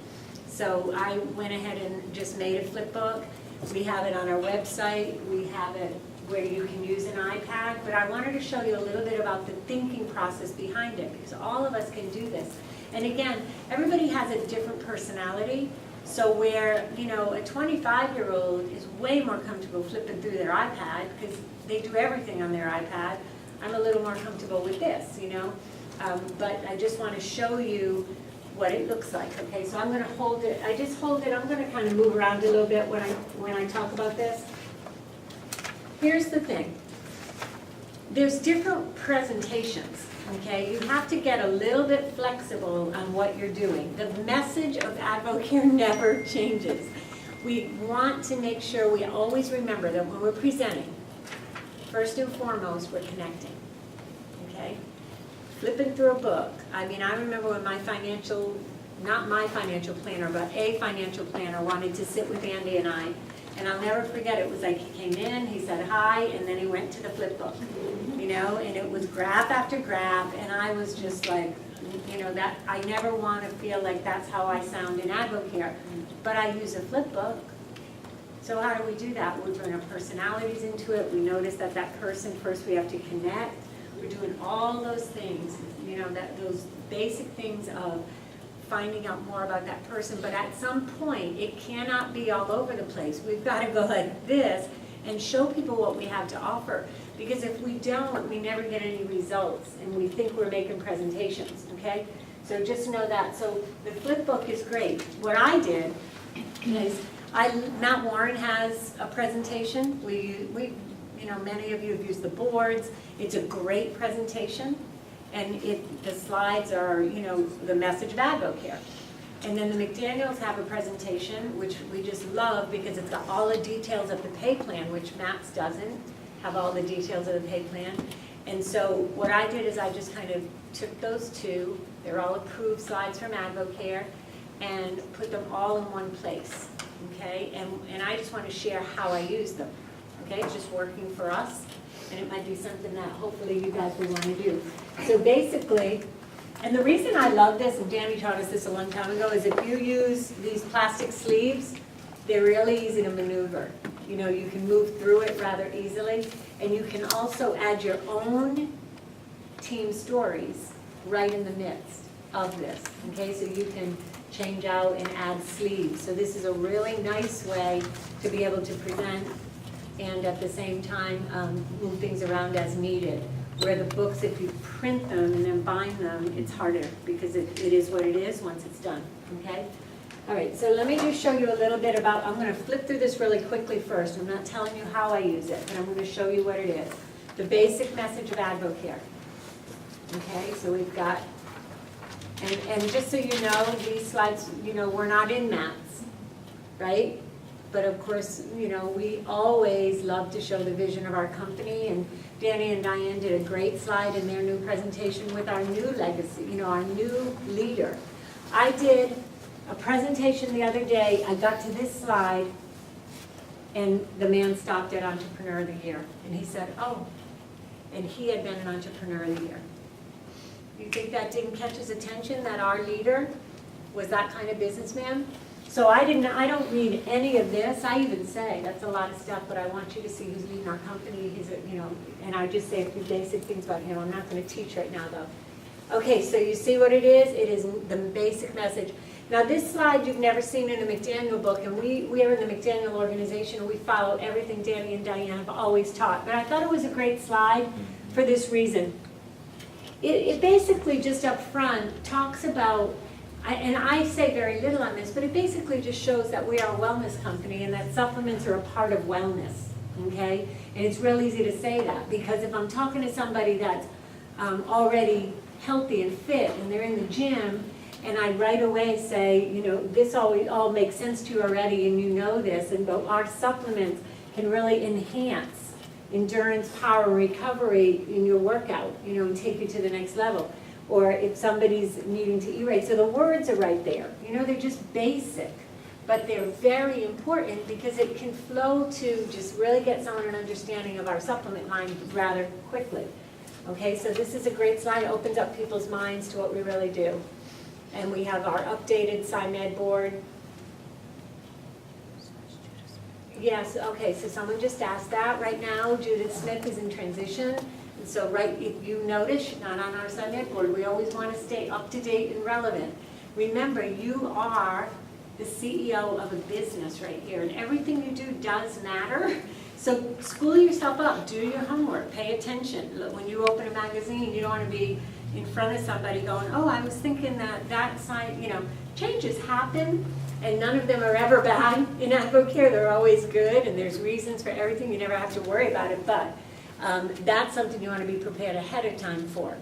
So I went ahead and just made a flip book. We have it on our website. We have it where you can use an iPad. But I wanted to show you a little bit about the thinking process behind it, because all of us can do this. And again, everybody has a different personality. So where, you know, a 25-year-old is way more comfortable flipping through their iPad because they do everything on their iPad. I'm a little more comfortable with this, you know. but I just want to show you what it looks like, okay? So I'm going to hold it, I'm going to kind of move around a little bit when I talk about this. Here's the thing. There's different presentations, okay? You have to get a little bit flexible on what you're doing. The message of AdvoCare never changes. We want to make sure we always remember that when we're presenting, first and foremost, we're connecting, okay? Flipping through a book. I mean, I remember when not my financial planner, but a financial planner wanted to sit with Andy and I, and I'll never forget, it was like he came in, he said hi, and then he went to the flip book, you know, and it was graph after graph, and I was just like, you know, that I never want to feel like that's how I sound in AdvoCare, but I use a flip book. So how do we do that? We bring our personalities into it. We notice that person, first we have to connect. We're doing all those things, you know, those basic things of finding out more about that person. But at some point, it cannot be all over the place. We've got to go like this and show people what we have to offer. Because if we don't, we never get any results. And we think we're making presentations, okay? So just know that. So the flip book is great. What I did is, Matt Warren has a presentation. We you know, many of you have used the boards. It's a great presentation, and the slides are, you know, the message of AdvoCare. And then the McDaniels have a presentation, which we just love because it's got all the details of the pay plan, which Matt's doesn't have all the details of the pay plan. And so what I did is I just kind of took those two, they're all approved slides from AdvoCare, and put them all in one place, okay? And I just want to share how I use them. Okay, it's just working for us, and it might be something that hopefully you guys will want to do. So basically, and the reason I love this, and Danny taught us this a long time ago, is if you use these plastic sleeves, they're really easy to maneuver. You know, you can move through it rather easily, and you can also add your own team stories right in the midst of this. Okay, so you can change out and add sleeves. So this is a really nice way to be able to present and at the same time move things around as needed. Where the books, if you print them and then bind them, it's harder because it is what it is once it's done, okay? All right, so let me just show you a little bit about, I'm gonna flip through this really quickly first. I'm not telling you how I use it, but I'm gonna show you what it is. The basic message of AdvoCare. Okay, so we've got, and just so you know, these slides, you know, we're not in maths, right? But of course, you know, we always love to show the vision of our company, and Danny and Diane did a great slide in their new presentation with our new legacy, you know, our new leader. I did a presentation the other day, I got to this slide, and the man stopped at Entrepreneur of the Year, and he said, oh, and he had been an Entrepreneur of the Year. You think that didn't catch his attention, that our leader was that kind of businessman? So I don't read any of this. I even say, that's a lot of stuff, but I want you to see who's leading our company. He's a, you know, and I just say a few basic things about him. I'm not going to teach right now, though. Okay, so you see what it is? It is the basic message. Now this slide you've never seen in a McDaniel book, and we are in the McDaniel organization, and we follow everything Danny and Diane have always taught. But I thought it was a great slide for this reason. It basically just up front talks about, and I say very little on this, but it basically just shows that we are a wellness company and that supplements are a part of wellness, okay? And it's real easy to say that because if I'm talking to somebody that's already healthy and fit and they're in the gym, and I right away say, you know, this all makes sense to you already and you know this, and but our supplements can really enhance endurance, power, recovery in your workout, you know, and take you to the next level. Or if somebody's needing to eat right. So the words are right there. You know, they're just basic, but they're very important because it can flow to just really get someone an understanding of our supplement line rather quickly. Okay, so this is a great slide. It opens up people's minds to what we really do. And we have our updated SciMed board. Yes, okay, so someone just asked that. Right now, Judith Smith is in transition. And so if you notice, she's not on our SciMed board. We always want to stay up to date and relevant. Remember, you are the CEO of a business right here, and everything you do does matter. So school yourself up, do your homework, pay attention. When you open a magazine, you don't want to be in front of somebody going, oh, I was thinking that sign, changes happen, and none of them are ever bad in AdvoCare. They're always good, and there's reasons for everything. You never have to worry about it, but that's something you want to be prepared ahead of time for.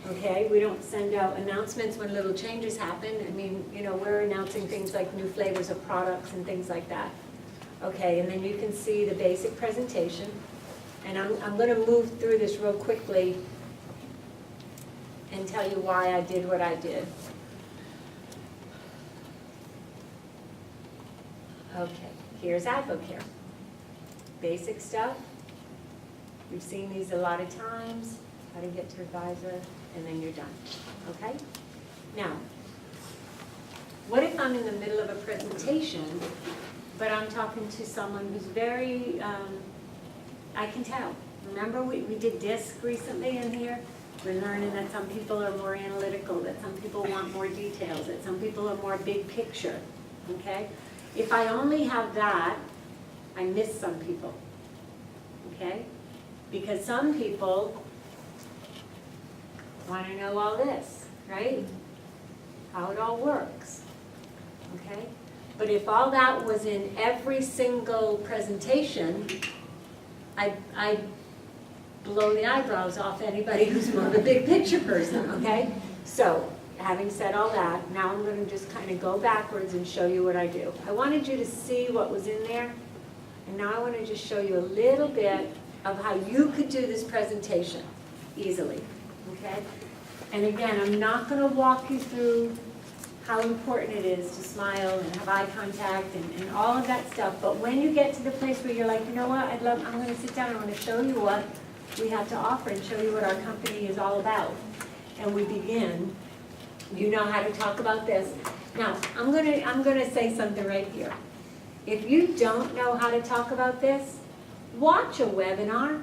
Okay, we don't send out announcements when little changes happen. I mean, we're announcing things like new flavors of products and things like that. Okay, and then you can see the basic presentation. And I'm going to move through this real quickly and tell you why I did what I did. Okay, here's AdvoCare. Basic stuff. You've seen these a lot of times. How to get to advisor, and then you're done. Okay? Now, what if I'm in the middle of a presentation, but I'm talking to someone who's very, I can tell. Remember we did DISC recently in here? We're learning that some people are more analytical, that some people want more details, that some people are more big picture. Okay? If I only have that, I miss some people. Okay? Because some people want to know all this, right? How it all works, okay? But if all that was in every single presentation, I'd blow the eyebrows off anybody who's more of a big picture person, okay? So, having said all that, now I'm going to just kind of go backwards and show you what I do. I wanted you to see what was in there, and now I want to just show you a little bit of how you could do this presentation easily. Okay? And again, I'm not going to walk you through how important it is to smile and have eye contact and all of that stuff. But when you get to the place where you're like, you know what, I'm going to sit down, I'm going to show you what we have to offer and show you what our company is all about. And we begin, you know how to talk about this. Now, I'm going to say something right here. If you don't know how to talk about this, watch a webinar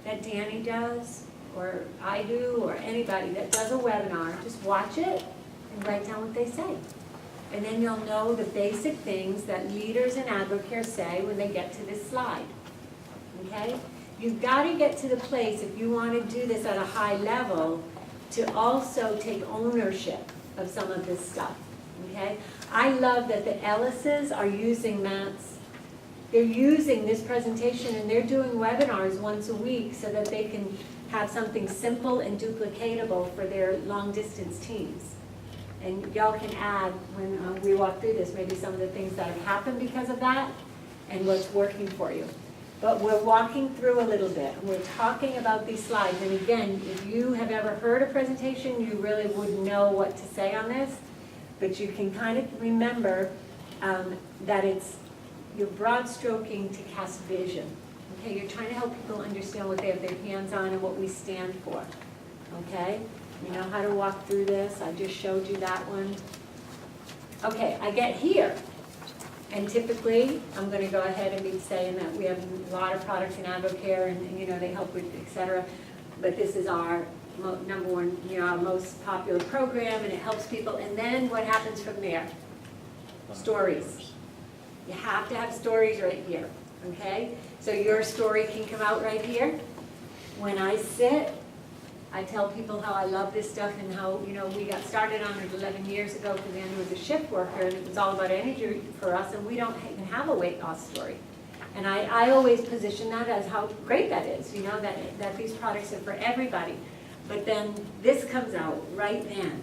that Danny does, or I do, or anybody that does a webinar. Just watch it and write down what they say. And then you'll know the basic things that leaders in AdvoCare say when they get to this slide. Okay? You've got to get to the place, if you want to do this at a high level, to also take ownership of some of this stuff. Okay? I love that the Ellises are using Matt's. They're using this presentation and they're doing webinars once a week so that they can have something simple and duplicatable for their long distance teams. And y'all can add, when we walk through this, maybe some of the things that have happened because of that and what's working for you. But we're walking through a little bit. And we're talking about these slides. And again, if you have ever heard a presentation, you really wouldn't know what to say on this. But you can kind of remember that you're broad stroking to cast vision. Okay, you're trying to help people understand what they have their hands on and what we stand for. Okay, you know how to walk through this. I just showed you that one. Okay, I get here. And typically, I'm going to go ahead and be saying that we have a lot of products in AdvoCare and they help with, et cetera. But this is our number one, our most popular program, and it helps people. And then what happens from there? Stories. You have to have stories right here, okay? So your story can come out right here. When I sit, I tell people how I love this stuff and how, we got started on it 11 years ago because Andrew was a shift worker and it was all about energy for us, and we don't even have a weight loss story. And I always position that as how great that is, that these products are for everybody. But then this comes out right then,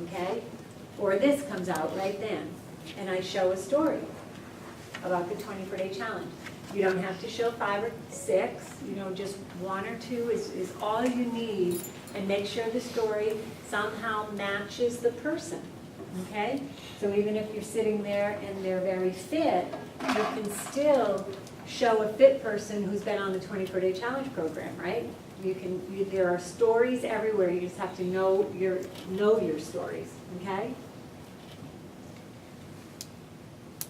okay? Or this comes out right then, and I show a story about the 24-day challenge. You don't have to show 5 or 6, just 1 or 2 is all you need, and make sure the story somehow matches the person, okay? So even if you're sitting there and they're very fit, you can still show a fit person who's been on the 24-day challenge program, right? There are stories everywhere, you just have to know your stories, okay?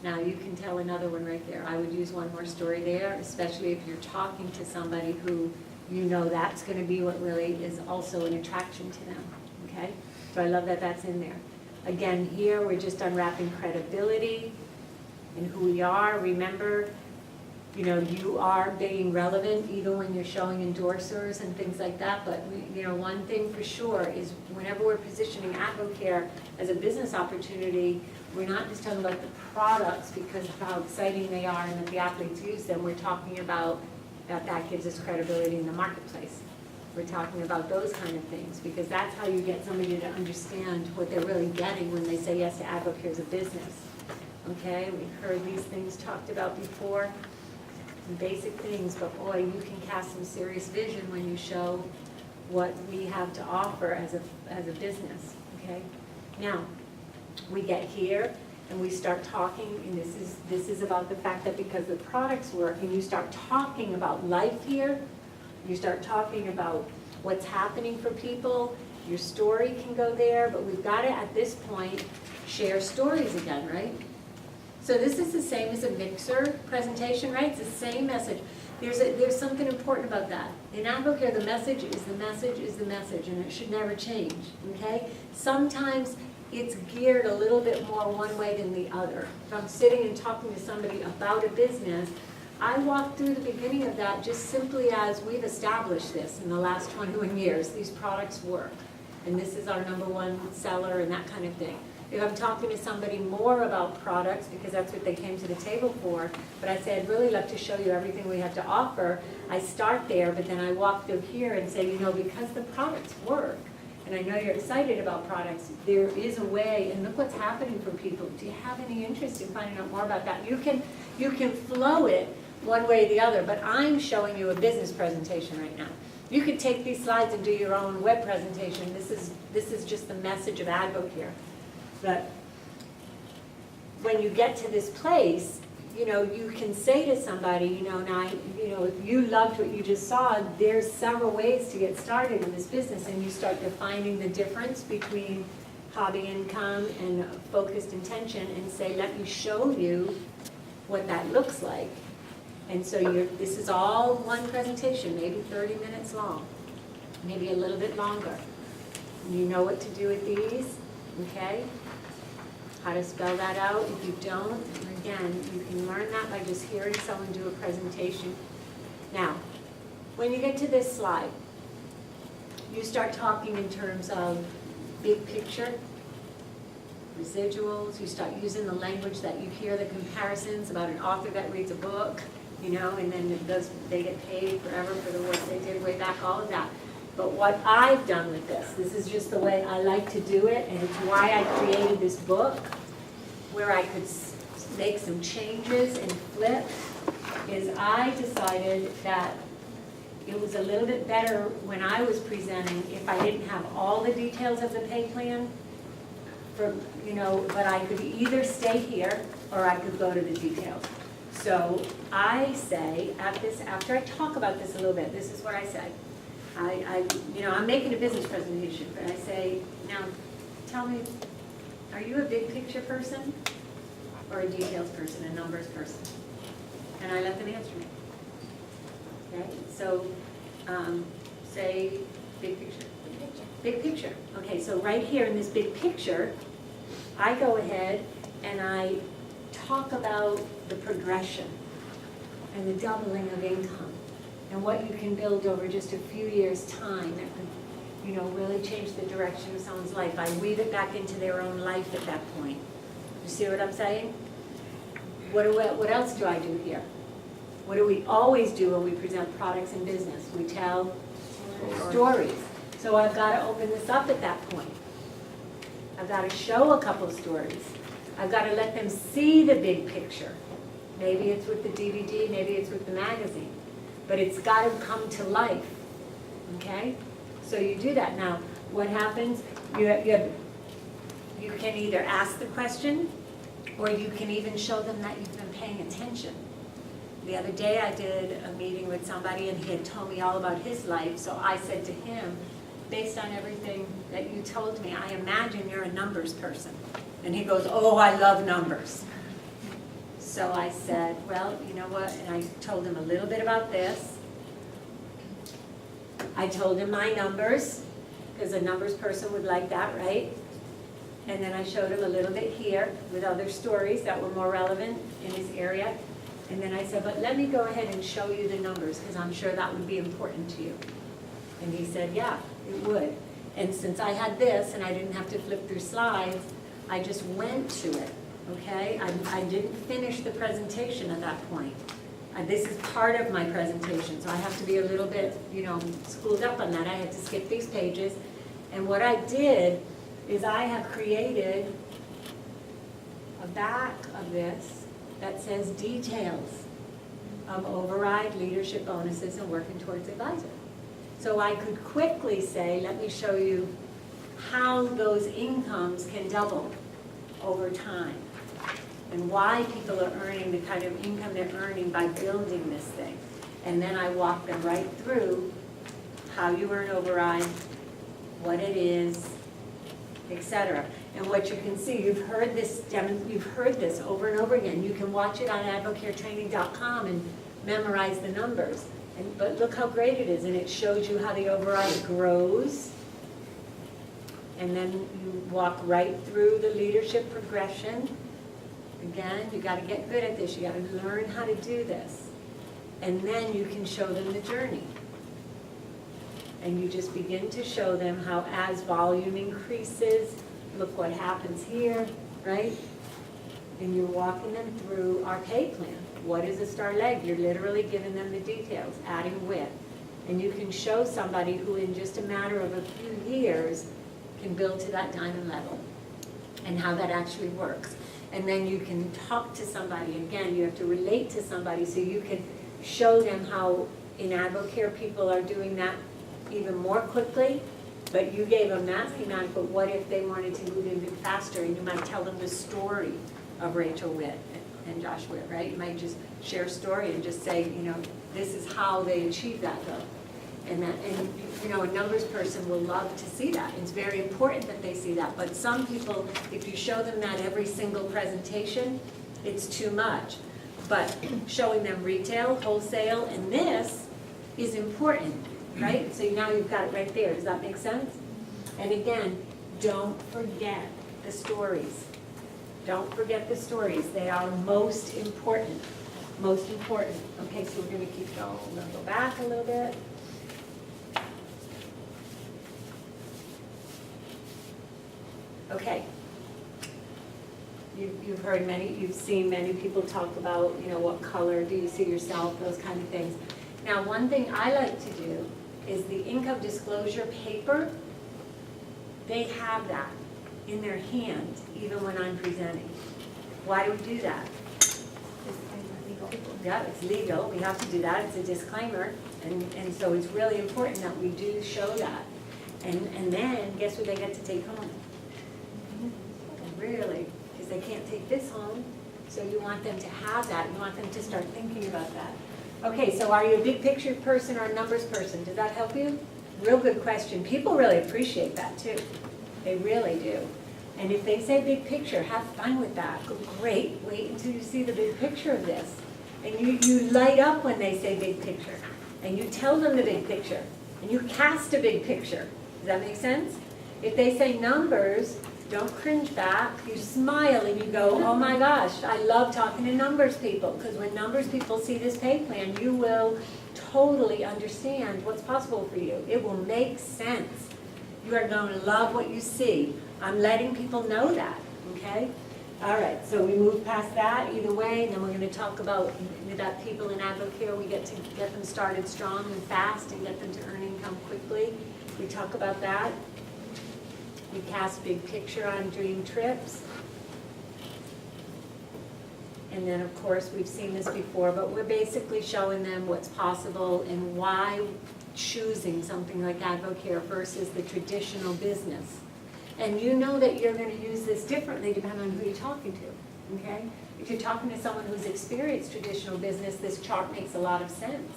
Now you can tell another one right there. I would use one more story there, especially if you're talking to somebody who that's going to be what really is also an attraction to them, okay? So I love that that's in there. Again, here we're just unwrapping credibility and who we are. Remember, you know, you are being relevant even when you're showing endorsers and things like that. But you know, one thing for sure is whenever we're positioning AdvoCare as a business opportunity, we're not just talking about the products because of how exciting they are and that the athletes use them. We're talking about that gives us credibility in the marketplace. We're talking about those kind of things because that's how you get somebody to understand what they're really getting when they say yes to AdvoCare as a business. Okay, we've heard these things talked about before, basic things, but boy, you can cast some serious vision when you show what we have to offer as a business, okay? Now, we get here and we start talking, and this is about the fact that because the products work and you start talking about life here, you start talking about what's happening for people, your story can go there, but we've got to, at this point, share stories again, right? So this is the same as a Mixer presentation, right? It's the same message. There's something important about that. In AdvoCare, the message is the message is the message, and it should never change, okay? Sometimes it's geared a little bit more one way than the other. If I'm sitting and talking to somebody about a business, I walk through the beginning of that just simply as we've established this in the last 21 years. These products work, and this is our #1 seller and that kind of thing. If I'm talking to somebody more about products, because that's what they came to the table for, but I say, I'd really love to show you everything we have to offer, I start there, but then I walk through here and say, you know, because the products work, and I know you're excited about products, there is a way, and look what's happening for people. Do you have any interest in finding out more about that? You can flow it one way or the other, but I'm showing you a business presentation right now. You could take these slides and do your own web presentation. This is just the message of AdvoCare. But when you get to this place, you know, you can say to somebody, you know, now, you know, if you loved what you just saw, there's several ways to get started in this business, and you start defining the difference between hobby income and focused intention, and say, let me show you what that looks like. And so this is all one presentation, maybe 30 minutes long, maybe a little bit longer. You know what to do with these, okay? How to spell that out. If you don't, again, you can learn that by just hearing someone do a presentation. Now, when you get to this slide, you start talking in terms of big picture, residuals, you start using the language that you hear, the comparisons about an author that reads a book, you know, and then they get paid forever for the work they did way back, all of that. But what I've done with this is just the way I like to do it, and it's why I created this book, where I could make some changes and flip, is I decided that it was a little bit better when I was presenting if I didn't have all the details of the pay plan, you know, but I could either stay here or I could go to the details. So I say, after I talk about this a little bit, this is what I say. You know, I'm making a business presentation, but I say, now, tell me, are you a big picture person or a details person, a numbers person? And I let them answer me. Okay, so say big picture. Big picture. Okay, so right here in this big picture, I go ahead and I talk about the progression and the doubling of income, and what you can build over just a few years' time that could, you know, really change the direction of someone's life. I weave it back into their own life at that point. You see what I'm saying? What else do I do here? What do we always do when we present products and business? We tell stories. So I've got to open this up at that point. I've got to show a couple stories. I've got to let them see the big picture. Maybe it's with the DVD, maybe it's with the magazine. But it's got to come to life, okay? So you do that. Now, what happens, you can either ask the question, or you can even show them that you've been paying attention. The other day I did a meeting with somebody, and he had told me all about his life, so I said to him, based on everything that you told me, I imagine you're a numbers person. And he goes, oh, I love numbers. So I said, well, you know what, and I told him a little bit about this. I told him my numbers, because a numbers person would like that, right? And then I showed him a little bit here with other stories that were more relevant in his area. And then I said, but let me go ahead and show you the numbers, because I'm sure that would be important to you. And he said, yeah, it would. And since I had this and I didn't have to flip through slides, I just went to it, okay? I didn't finish the presentation at that point. This is part of my presentation, so I have to be a little bit, schooled up on that. I had to skip these pages. And what I did is I have created a back of this that says details of override, leadership bonuses, and working towards advisor. So I could quickly say, let me show you how those incomes can double over time, and why people are earning the kind of income they're earning by building this thing. And then I walk them right through how you earn override, what it is, etc. And what you can see, you've heard this over and over again. You can watch it on advocaretraining.com and memorize the numbers. But look how great it is, and it shows you how the override grows. And then you walk right through the leadership progression. Again, you got to get good at this. You got to learn how to do this. And then you can show them the journey. And you just begin to show them how as volume increases, look what happens here, right? And you're walking them through our pay plan. What is a star leg? You're literally giving them the details, adding width. And you can show somebody who in just a matter of a few years can build to that diamond level and how that actually works. And then you can talk to somebody. Again, you have to relate to somebody so you can show them how in AdvoCare people are doing that even more quickly. But you gave them that schematic, but what if they wanted to move even faster? And you might tell them the story of Rachel Witt and Josh Witt, right? You might just share a story and just say, this is how they achieve that goal. And a numbers person will love to see that. It's very important that they see that. But some people, if you show them that every single presentation, it's too much. But showing them retail, wholesale, and this is important, right? So now you've got it right there. Does that make sense? And again, don't forget the stories. Don't forget the stories. They are most important. Most important. Okay, so we're going to keep going. We're going to go back a little bit. Okay. You've heard you've seen many people talk about, what color do you see yourself, those kind of things. Now, one thing I like to do is the income disclosure paper, they have that in their hand, even when I'm presenting. Why do we do that? Yeah, it's legal, we have to do that, it's a disclaimer, and so it's really important that we do show that. And then, guess what they get to take home? Really, because they can't take this home, so you want them to have that, you want them to start thinking about that. Okay, so are you a big picture person or a numbers person? Does that help you? Real good question. People really appreciate that too. They really do. And if they say big picture, have fun with that. Go, great, wait until you see the big picture of this. And you light up when they say big picture. And you tell them the big picture. And you cast a big picture. Does that make sense? If they say numbers, don't cringe back. You smile and you go, oh my gosh, I love talking to numbers people. Because when numbers people see this pay plan, you will totally understand what's possible for you. It will make sense. You are going to love what you see. I'm letting people know that, okay? All right, so we move past that either way, and then we're going to talk about that people in AdvoCare, we get to get them started strong and fast and get them to earn income quickly. We talk about that. We cast big picture on dream trips. And then, of course, we've seen this before, but we're basically showing them what's possible and why choosing something like AdvoCare versus the traditional business. And you know that you're going to use this differently depending on who you're talking to, okay? If you're talking to someone who's experienced traditional business, this chart makes a lot of sense.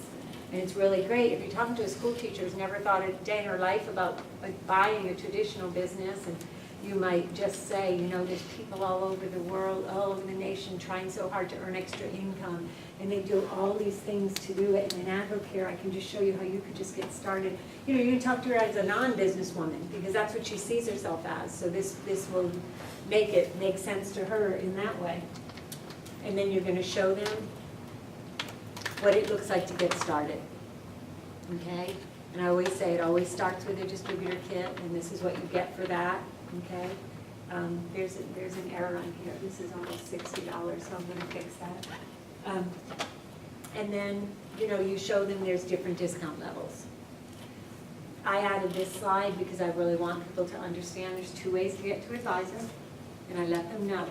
And it's really great. If you're talking to a school teacher who's never thought a day in her life about buying a traditional business, and you might just say, there's people all over the world, all over the nation trying so hard to earn extra income, and they do all these things to do it. And in AdvoCare, I can just show you how you could just get started. You can talk to her as a non-businesswoman, because that's what she sees herself as. So this will make sense to her in that way. And then you're going to show them what it looks like to get started. Okay? And I always say it always starts with a distributor kit, and this is what you get for that, okay? There's an error on here. This is almost $60, so I'm gonna fix that. And then, you know, you show them there's different discount levels. I added this slide because I really want people to understand there's 2 ways to get to advisor, and I let them know.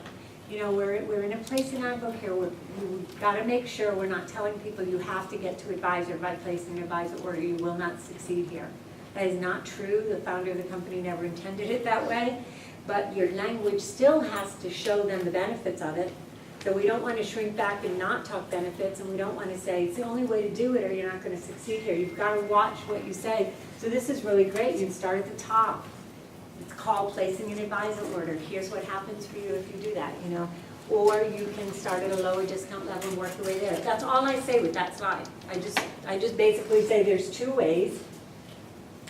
You know, we're in a place in our book here where we've got to make sure we're not telling people you have to get to advisor by placing an advisor order. You will not succeed here. That is not true. The founder of the company never intended it that way. But your language still has to show them the benefits of it. So we don't want to shrink back and not talk benefits, and we don't want to say it's the only way to do it or you're not going to succeed here. You've got to watch what you say. So this is really great. You can start at the top. It's called placing an advisor order. Here's what happens for you if you do that, you know. Or you can start at a lower discount level and work your way there. That's all I say with that slide. I just basically say there's 2 ways.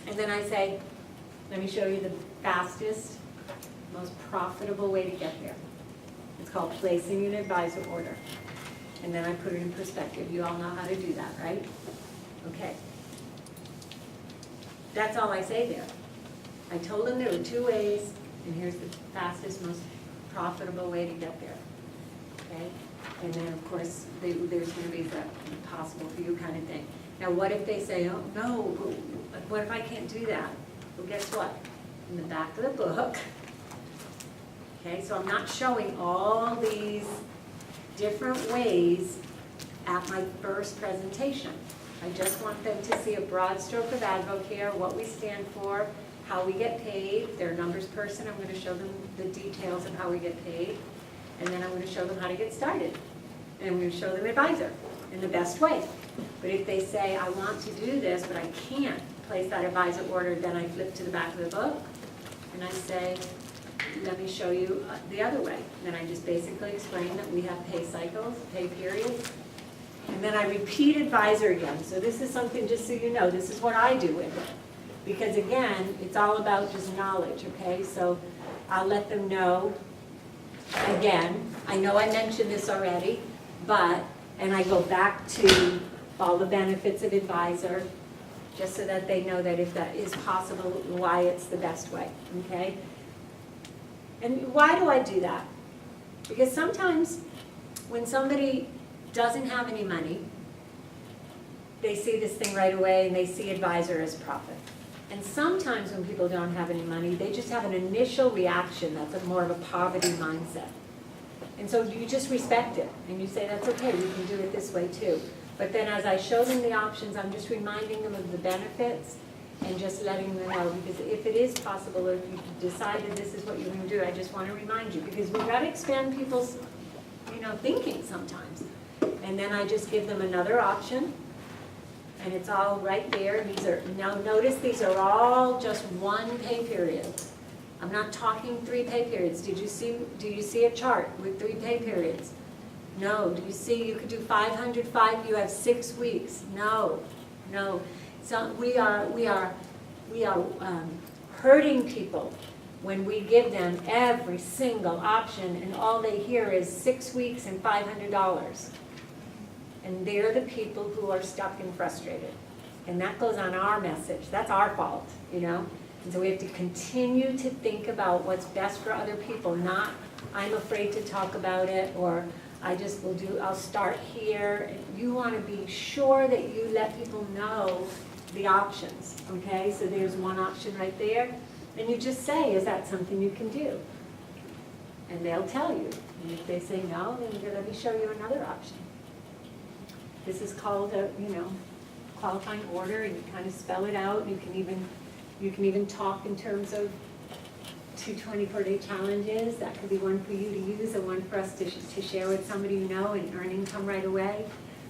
And then I say, let me show you the fastest, most profitable way to get there. It's called placing an advisor order. And then I put it in perspective. You all know how to do that, right? Okay. That's all I say there. I told them there were 2 ways, and here's the fastest, most profitable way to get there. Okay? And then, of course, there's going to be the impossible for you kind of thing. Now, what if they say, oh, no, what if I can't do that? Well, guess what? In the back of the book, okay, so I'm not showing all these different ways at my first presentation. I just want them to see a broad stroke of Advocare, what we stand for, how we get paid. If they're a numbers person, I'm going to show them the details of how we get paid. And then I'm going to show them how to get started. And I'm going to show them advisor in the best way. But if they say, I want to do this, but I can't place that advisor order, then I flip to the back of the book and I say, let me show you the other way. Then I just basically explain that we have pay cycles, pay periods. And then I repeat advisor again. So this is something, just so you know, this is what I do with it. Because again, it's all about just knowledge, okay? So I'll let them know, again, I know I mentioned this already, but, and I go back to all the benefits of advisor, just so that they know that if that is possible, why it's the best way, okay? And why do I do that? Because sometimes when somebody doesn't have any money, they see this thing right away and they see advisor as profit. And sometimes when people don't have any money, they just have an initial reaction that's more of a poverty mindset. And so you just respect it and you say, that's okay, we can do it this way too. But then as I show them the options, I'm just reminding them of the benefits and just letting them know, because if it is possible, or if you decide that this is what you're going to do, I just want to remind you, because we've got to expand people's, you know, thinking sometimes. And then I just give them another option, and it's all right there. These are, now notice these are all just 1 pay period. I'm not talking 3 pay periods. Do you see a chart with 3 pay periods? No. Do you see you could do 505, you have 6 weeks? No, no. So we are hurting people when we give them every single option and all they hear is 6 weeks and $500. And they're the people who are stuck and frustrated. And that goes on our message. That's our fault, you know? And so we have to continue to think about what's best for other people, not I'm afraid to talk about it, or I'll start here. You want to be sure that you let people know the options, okay? So there's one option right there. And you just say, is that something you can do? And they'll tell you. And if they say no, then let me show you another option. This is called a, you know, qualifying order, and you kind of spell it out. You can even talk in terms of 2 24-day challenges. That could be one for you to use and one for us to share with somebody you know and earn income right away.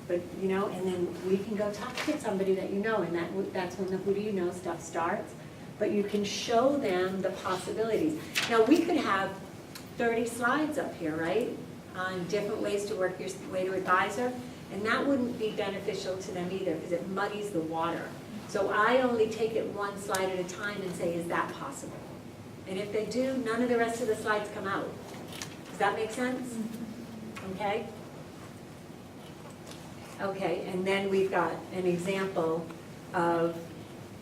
But, you know, and then we can go talk to somebody that you know, and that's when the who do you know stuff starts. But you can show them the possibilities. Now, we could have 30 slides up here, right, on different ways to work your way to advisor, and that wouldn't be beneficial to them either because it muddies the water. So I only take it 1 slide at a time and say, is that possible? And if they do, none of the rest of the slides come out. Does that make sense? Okay? Okay, and then we've got an example of,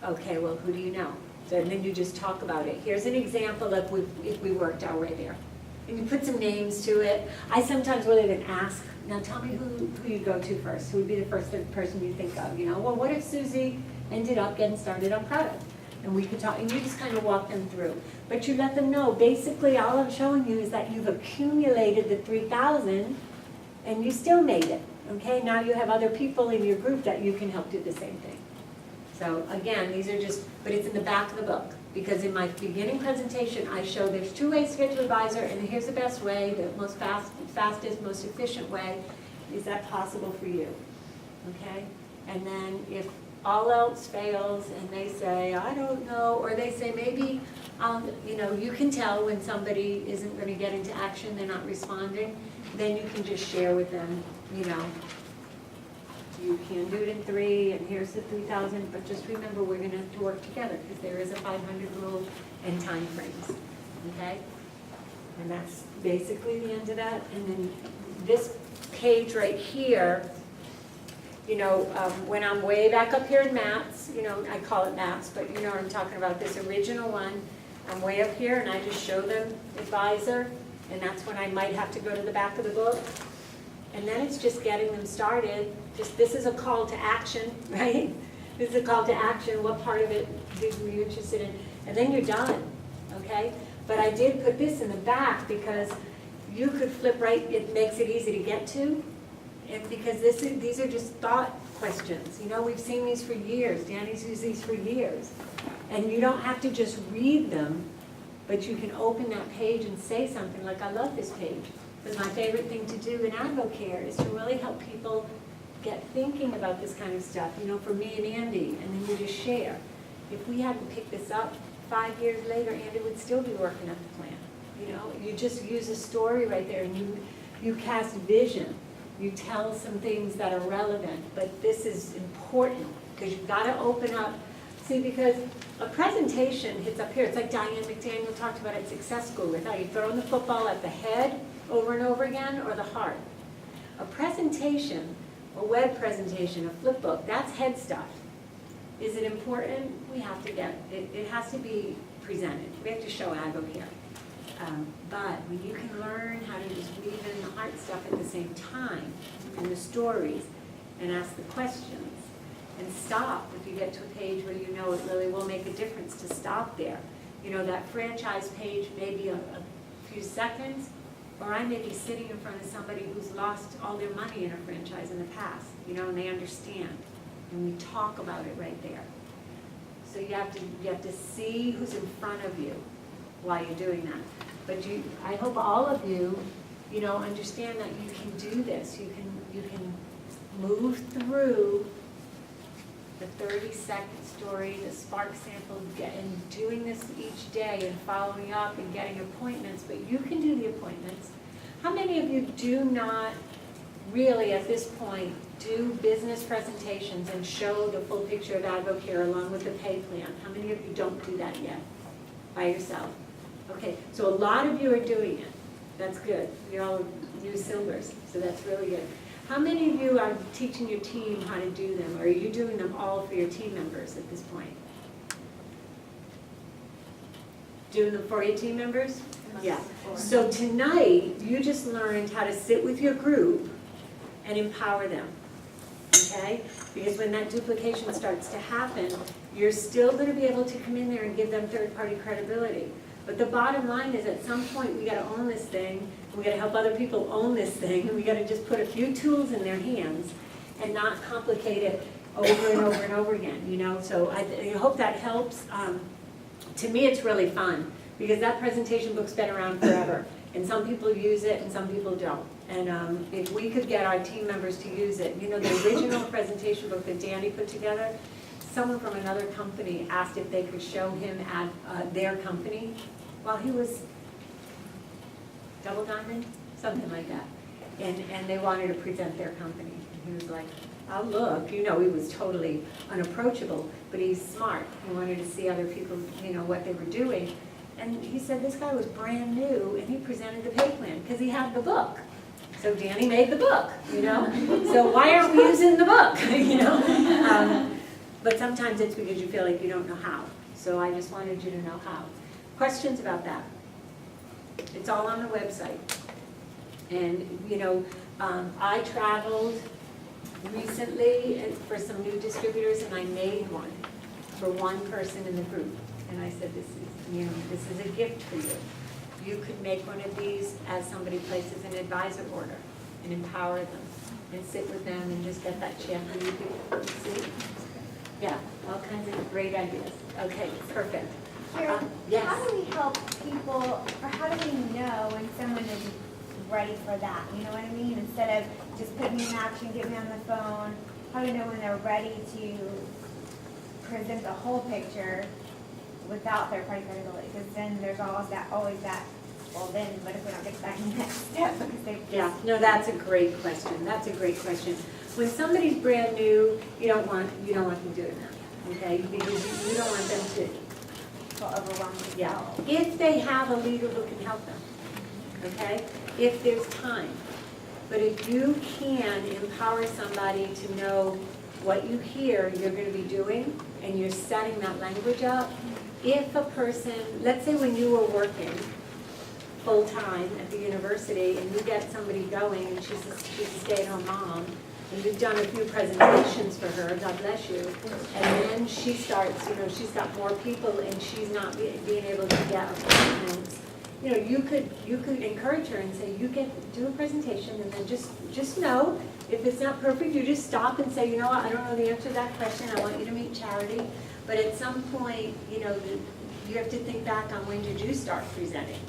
okay, well, who do you know? So, and then you just talk about it. Here's an example if we worked our way there. And you put some names to it. I sometimes will even ask, now tell me who you go to first. Who would be the first person you think of? You know, well, what if Susie ended up getting started on product? And we could talk, and you just kind of walk them through. But you let them know, basically all I'm showing you is that you've accumulated the 3,000 and you still made it. Okay, now you have other people in your group that you can help do the same thing. So again, these are just, but it's in the back of the book. Because in my beginning presentation, I show there's 2 ways to get to advisor, and here's the best way, the most fastest, most efficient way. Is that possible for you? Okay? And then if all else fails and they say, I don't know, or they say maybe, you know, you can tell when somebody isn't going to get into action, they're not responding, then you can just share with them, you know, you can do it in 3, and here's the 3,000, but just remember, we're gonna have to work together, because there is a 500 rule and time frames, okay? And that's basically the end of that, and then this page right here, you know, when I'm way back up here in maps, you know, I call it maps, but you know what I'm talking about, this original one, I'm way up here, and I just show them advisor, and that's when I might have to go to the back of the book. And then it's just getting them started. Just, this is a call to action, right? This is a call to action. What part of it were you interested in? And then you're done, okay? But I did put this in the back because you could flip right, it makes it easy to get to. And because these are just thought questions. You know, we've seen these for years. Danny's used these for years. And you don't have to just read them, but you can open that page and say something like, I love this page. Because my favorite thing to do in AdvoCare is to really help people get thinking about this kind of stuff, you know, for me and Andy, and then you just share. If we hadn't picked this up 5 years later, Andy would still be working up the plan. You know, you just use a story right there, and you cast vision. You tell some things that are relevant, but this is important, because you've got to open up. See, because a presentation hits up here. It's like Diane McDaniel talked about at Success School, with how you throw the football at the head over and over again, or the heart. A presentation, a web presentation, a flip book, that's head stuff. Is it important? We have to get, it has to be presented. We have to show AdvoCare. But when you can learn how to just weave in the heart stuff at the same time, and the stories, and ask the questions, and stop if you get to a page where you know it really will make a difference, to stop there. You know, that franchise page may be a few seconds, or I may be sitting in front of somebody who's lost all their money in a franchise in the past, you know, and they understand. And we talk about it right there. So you have to see who's in front of you while you're doing that. But I hope all of you, you know, understand that you can do this. You can move through the 30-second story, the Spark sample, and doing this each day and following up and getting appointments, but you can do the appointments. How many of you do not really, at this point, do business presentations and show the full picture of AdvoCare along with the pay plan? How many of you don't do that yet by yourself? Okay, so a lot of you are doing it. That's good. You're all new silvers, so that's really good. How many of you are teaching your team how to do them, or are you doing them all for your team members at this point? Doing them for your team members? Yeah. So tonight, you just learned how to sit with your group and empower them, okay? Because when that duplication starts to happen, you're still going to be able to come in there and give them third-party credibility. But the bottom line is, at some point, we got to own this thing. We got to help other people own this thing. And we got to just put a few tools in their hands and not complicate it over and over and over again. You know, so I hope that helps. To me, it's really fun because that presentation book's been around forever, and some people use it and some people don't. And if we could get our team members to use it, you know, the original presentation book that Danny put together, someone from another company asked if they could show him at their company while he was Double Diamond, something like that. And they wanted to present their company. And he was like, oh, look, you know, he was totally unapproachable, but he's smart. He wanted to see other people, you know, what they were doing. And he said this guy was brand new, and he presented the pay plan because he had the book. So Danny made the book, you know? So why aren't we using the book, you know? But sometimes it's because you feel like you don't know how. So I just wanted you to know how. Questions about that? It's all on the website. And, you know, I traveled recently for some new distributors, and I made one for one person in the group. And I said, this is a gift for you. You could make one of these as somebody places an advisor order and empower them and sit with them and just get that chance for you to see. Yeah, all kinds of great ideas. Okay, perfect. Karen, Yes. how do we help people, or how do we know when someone is ready for that? You know what I mean? Instead of just put me in action, get me on the phone, how do we know when they're ready to present the whole picture without their party credibility? Because then there's always that, well then, what if we don't get to that next step? Because they've Yeah, no, that's a great question. That's a great question. When somebody's brand new, you don't want them doing that, okay? Because you don't want them to, feel overwhelmed. yeah. If they have a leader who can help them, okay? If there's time. But if you can empower somebody to know what you hear you're going to be doing, and you're setting that language up, if a person, let's say when you were working full-time at the university and you get somebody going and she's a stay-at-home mom, and you've done a few presentations for her, God bless you, and then she starts, she's got more people and she's not being able to get appointments, you could encourage her and say, do a presentation, and then just know, if it's not perfect, you just stop and say, you know what, I don't know the answer to that question, I want you to meet Charity, but at some point, you have to think back on when did you start presenting.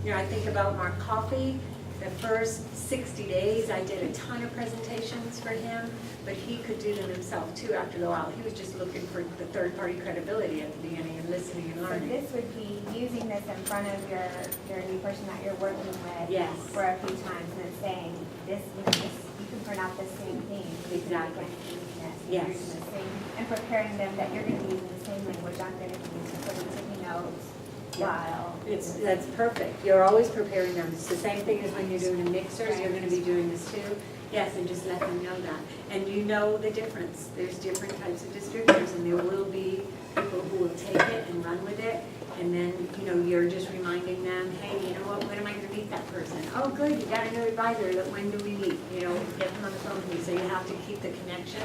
I think about Mark Coffey. The first 60 days, I did a ton of presentations for him, but he could do them himself too after a while. He was just looking for the third-party credibility at the beginning and listening and So learning. this would be using this in front of your new person that you're working with Yes. for a few times and then saying, this, you can print out the same thing. Exactly. Yes. Yes. And preparing them that you're going to be using the same language I'm going to be using for the taking notes while. That's perfect. You're always preparing them. It's the same thing as when you're doing a mixers, you're gonna be doing this too. Yes, and just let them know that. And you know the difference. There's different types of distributors, and there will be people who will take it and run with it. And then, you're just reminding them, hey, you know what, when am I gonna meet that person? Oh, good, you got a new advisor, when do we meet? Get them on the phone with me, so you have to keep the connection.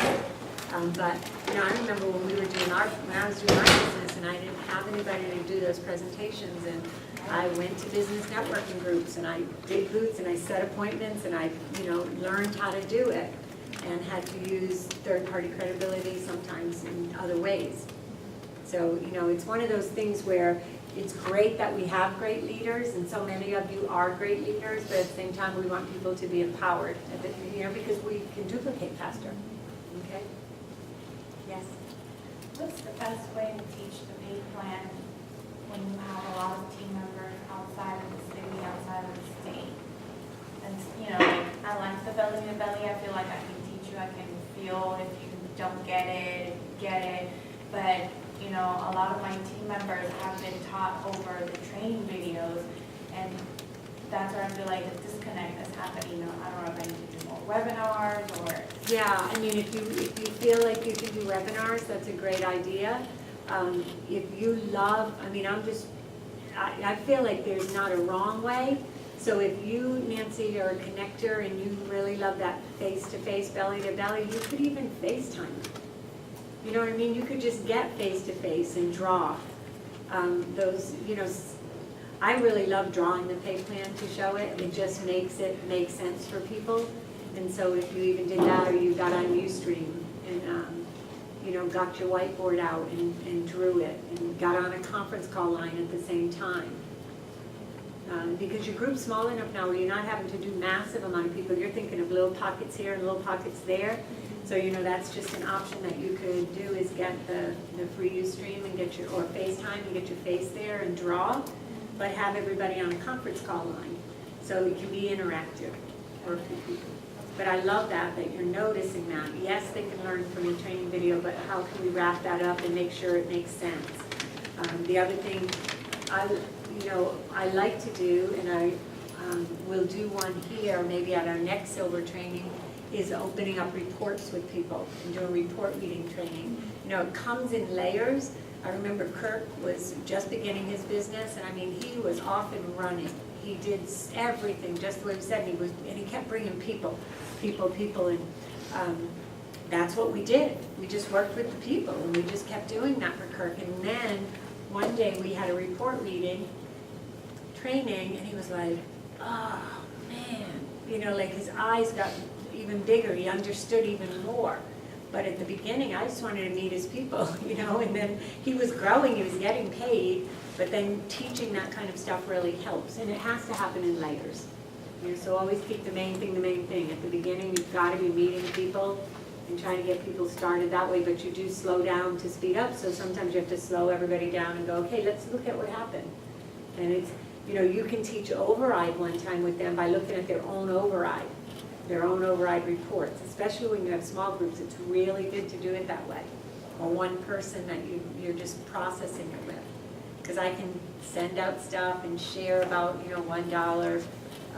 But, I remember when we were doing when I was doing our business and I didn't have anybody to do those presentations, and I went to business networking groups and I did booths and I set appointments and I, learned how to do it and had to use third-party credibility sometimes in other ways. So, it's one of those things where it's great that we have great leaders, and so many of you are great leaders, but at the same time, we want people to be empowered, because we can duplicate faster, okay? Yes? What's the best way to teach the pay plan when you have a lot of team members outside of the city, outside of the state? And, I like the belly to belly. I feel like I can teach you, I can feel if you don't get it. But, a lot of my team members have been taught over the training videos, and that's where I feel like a disconnect is happening. I don't know if I need to do more webinars or. Yeah, if you feel like you can do webinars, that's a great idea. If you love, I feel like there's not a wrong way. So if you, Nancy, are a connector and you really love that face-to-face, belly-to-belly, you could even FaceTime. You know what I mean? You could just get face-to-face and draw those, I really love drawing the pay plan to show it. It just makes it make sense for people. And so if you even did that, or you got on Ustream and, got your whiteboard out and drew it and got on a conference call line at the same time. Because your group's small enough now where you're not having to do massive amount of people. You're thinking of little pockets here and little pockets there. So, that's just an option that you could do, is get the free Ustream and or FaceTime and get your face there and draw, but have everybody on a conference call line. So it can be interactive for a few people. But I love that you're noticing that. Yes, they can learn from your training video, but how can we wrap that up and make sure it makes sense? The other thing I like to do, and we'll do one here, maybe at our next silver training, is opening up reports with people and doing report reading training. You know, it comes in layers. I remember Kirk was just beginning his business, and I mean, he was off and running. He did everything just the way he said, and he kept bringing people, and that's what we did. We just worked with the people, and we just kept doing that for Kirk. And then one day we had a report reading training, and he was like, oh man, you know, like his eyes got even bigger. He understood even more. But at the beginning, I just wanted to meet his people, you know, and then he was growing, he was getting paid, but then teaching that kind of stuff really helps, and it has to happen in layers. You know, so always keep the main thing the main thing. At the beginning, you've got to be meeting people and trying to get people started that way, but you do slow down to speed up, so sometimes you have to slow everybody down and go, okay, let's look at what happened. And it's, you know, you can teach override one time with them by looking at their own override reports, especially when you have small groups. It's really good to do it that way, or one person that you're just processing it with. Because I can send out stuff and share about, you know, $1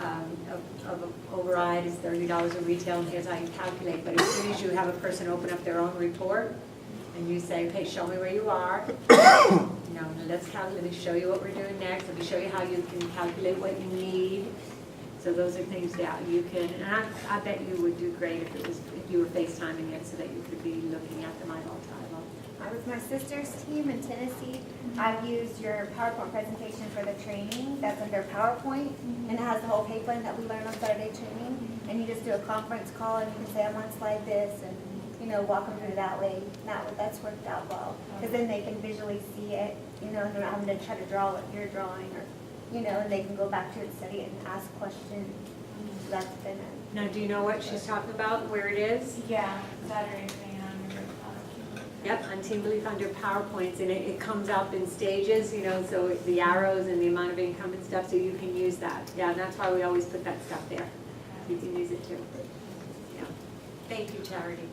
of override is $30 of retail, and here's how you calculate. But as soon as you have a person open up their own report, and you say, okay, show me where you are, you know, let me show you what we're doing next, let me show you how you can calculate what you need. So those are things that you can, and I bet you would do great if you were FaceTiming it so that you could be looking at them all the time. With my sister's team in Tennessee, I've used your PowerPoint presentation for the training. That's under PowerPoint, and it has the whole pay plan that we learned on Saturday training. And you just do a conference call, and you can say, I'm on slide this, and you know, walk them through that way. That's worked out well, because then they can visually see it, you know, and they're not having to try to draw what you're drawing, or you know, and they can go back to it, study it, and ask questions. So that's been it. Now, do you know what she's talking about, where it is? Yeah, Saturday training on your Yep, on Team Belief under PowerPoints, and it comes up in stages, you know, so the arrows and the amount of income and stuff, so you can use that. Yeah, and that's why we always put that stuff there. You can use it too. Yeah. Thank you, Charity.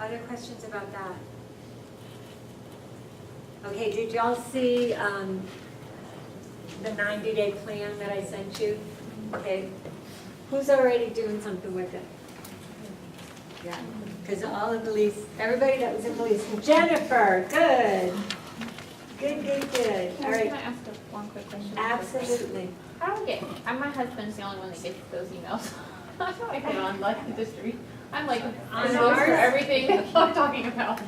Other questions about that? Okay, did y'all see the 90-day plan that I sent you? Okay, who's already doing something with it? Yeah, because all of Belize, everybody that was in Belize, Jennifer, good. Good. All right. Can I ask one quick question? Absolutely. How do I get, my husband's the only one that gets those emails. How do I get on like the district? I'm like, On for ours? everything that I'm talking about.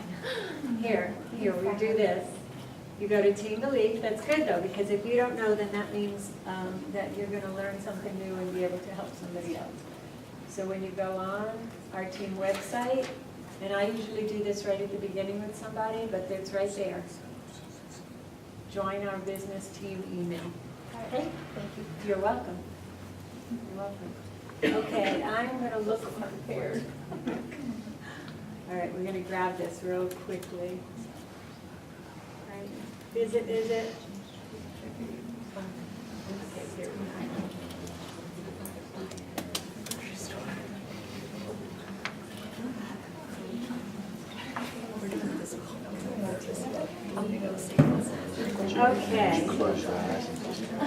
Here, we do this. You go to Team Belief. That's good though, because if you don't know, then that means that you're going to learn something new and be able to help somebody else. So when you go on our team website, and I usually do this right at the beginning with somebody, but it's right there. Join our business team email. Okay? Thank you. You're welcome. You're welcome. Okay, I'm going to look prepared. All right, we're going to grab this real quickly. All right. Is it? Okay, here we go.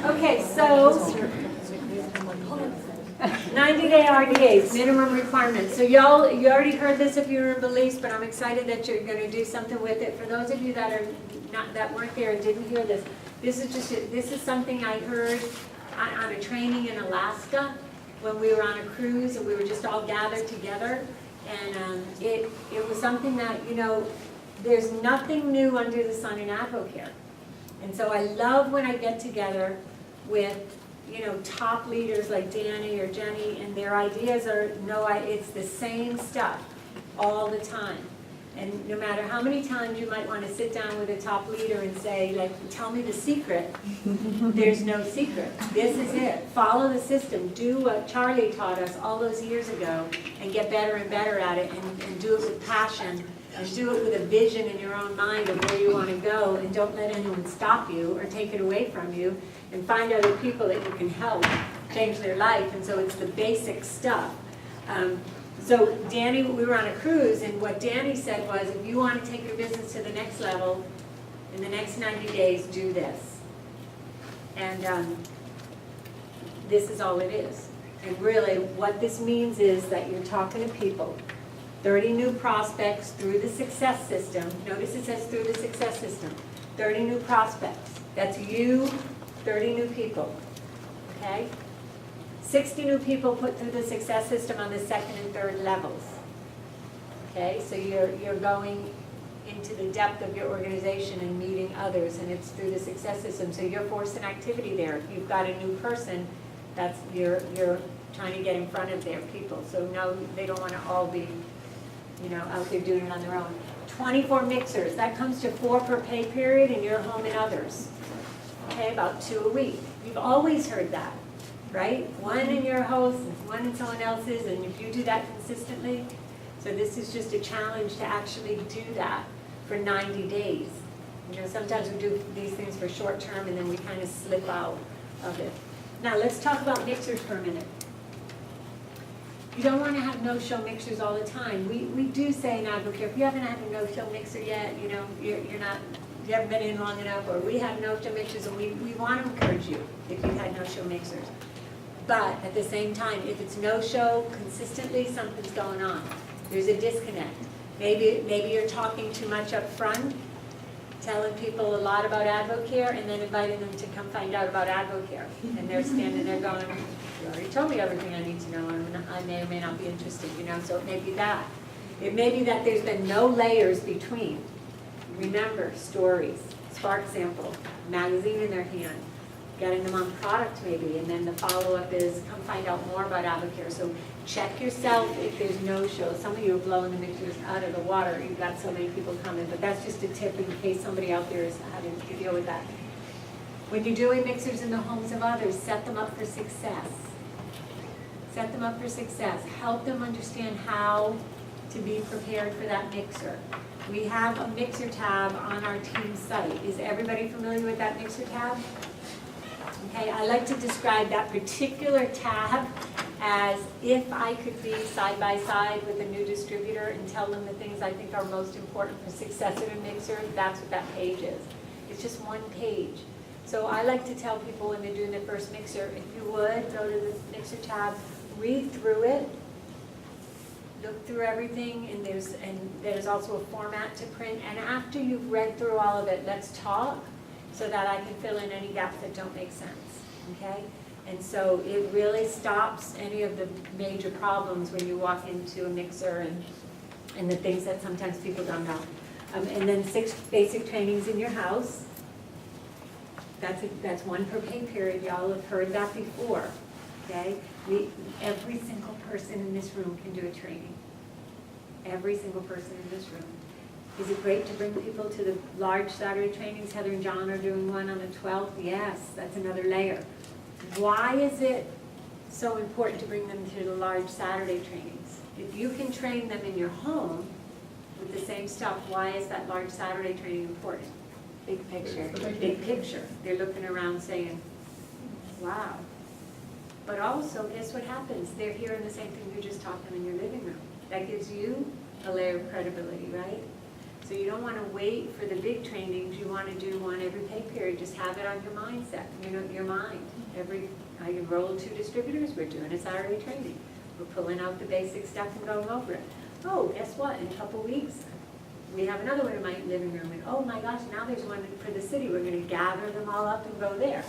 Okay, so 90-day RDAs, minimum requirements. So you already heard this if you were in Belize, but I'm excited that you're going to do something with it. For those of you that weren't there and didn't hear this, this is something I heard on a training in Alaska when we were on a cruise and we were just all gathered together, and it was something that, you know, there's nothing new under the sun in AdvoCare. And so I love when I get together with, you know, top leaders like Danny or Jenny, and their ideas are, it's the same stuff all the time. And no matter how many times you might want to sit down with a top leader and say, like, tell me the secret, there's no secret. This is it. Follow the system. Do what Charlie taught us all those years ago and get better and better at it, and do it with passion. And do it with a vision in your own mind of where you want to go, and don't let anyone stop you or take it away from you, and find other people that you can help change their life. And so it's the basic stuff. So Danny, we were on a cruise, and what Danny said was, if you want to take your business to the next level, in the next 90 days, do this. And this is all it is. And really, what this means is that you're talking to people, 30 new prospects through the success system. Notice it says through the success system. 30 new prospects. That's you, 30 new people, okay? 60 new people put through the success system on the second and third levels. Okay, so you're going into the depth of your organization and meeting others, and it's through the success system. So you're forcing activity there. If you've got a new person, that's you're trying to get in front of their people. So no, they don't want to all be, out there doing it on their own. 24 mixers, that comes to 4 per pay period in your home and others. Okay, about 2 a week. You've always heard that, right? 1 in your house, 1 in someone else's, and if you do that consistently, so this is just a challenge to actually do that for 90 days. Sometimes we do these things for short term and then we kind of slip out of it. Now let's talk about mixers for a minute. You don't want to have no-show mixers all the time. We do say in Advocare, if you haven't had a no-show mixer yet, you haven't been in long enough, or we have no-show mixers, and we want to encourage you if you've had no-show mixers. But at the same time, if it's no-show consistently, something's going on. There's a disconnect. Maybe you're talking too much up front, telling people a lot about Advocare, and then inviting them to come find out about Advocare. And they're standing there going, you already told me everything I need to know, and I may or may not be interested, so it may be that. It may be that there's been no layers between. Remember, stories, spark sample, magazine in their hand, getting them on product maybe, and then the follow-up is come find out more about Advocare. So check yourself if there's no show. Some of you are blowing the mixers out of the water. You've got so many people coming, but that's just a tip in case somebody out there is having to deal with that. When you're doing mixers in the homes of others, set them up for success. Set them up for success. Help them understand how to be prepared for that mixer. We have a mixer tab on our team site. Is everybody familiar with that mixer tab? Okay, I like to describe that particular tab as if I could be side by side with a new distributor and tell them the things I think are most important for success in a mixer, that's what that page is. It's just one page. So I like to tell people when they're doing their first mixer, if you would, go to the mixer tab, read through it, look through everything, and there's also a format to print. And after you've read through all of it, let's talk so that I can fill in any gaps that don't make sense, okay? And so it really stops any of the major problems when you walk into a mixer and the things that sometimes people don't know. And then 6 basic trainings in your house. That's 1 per pay period. Y'all have heard that before, okay? Every single person in this room can do a training. Every single person in this room. Is it great to bring people to the large Saturday trainings? Heather and John are doing one on the 12th. Yes, that's another layer. Why is it so important to bring them to the large Saturday trainings? If you can train them in your home with the same stuff, why is that large Saturday training important? Big picture. Big picture. They're looking around saying, wow. But also, guess what happens? They're hearing the same thing you're just talking in your living room. That gives you a layer of credibility, right? So you don't want to wait for the big trainings. You want to do one every pay period. Just have it on your mindset, your mind. I enrolled 2 distributors. We're doing a Saturday training. We're pulling out the basic stuff and going over it. Oh, guess what? In a couple weeks, we have another one in my living room. And oh my gosh, now there's one for the city. We're going to gather them all up and go there.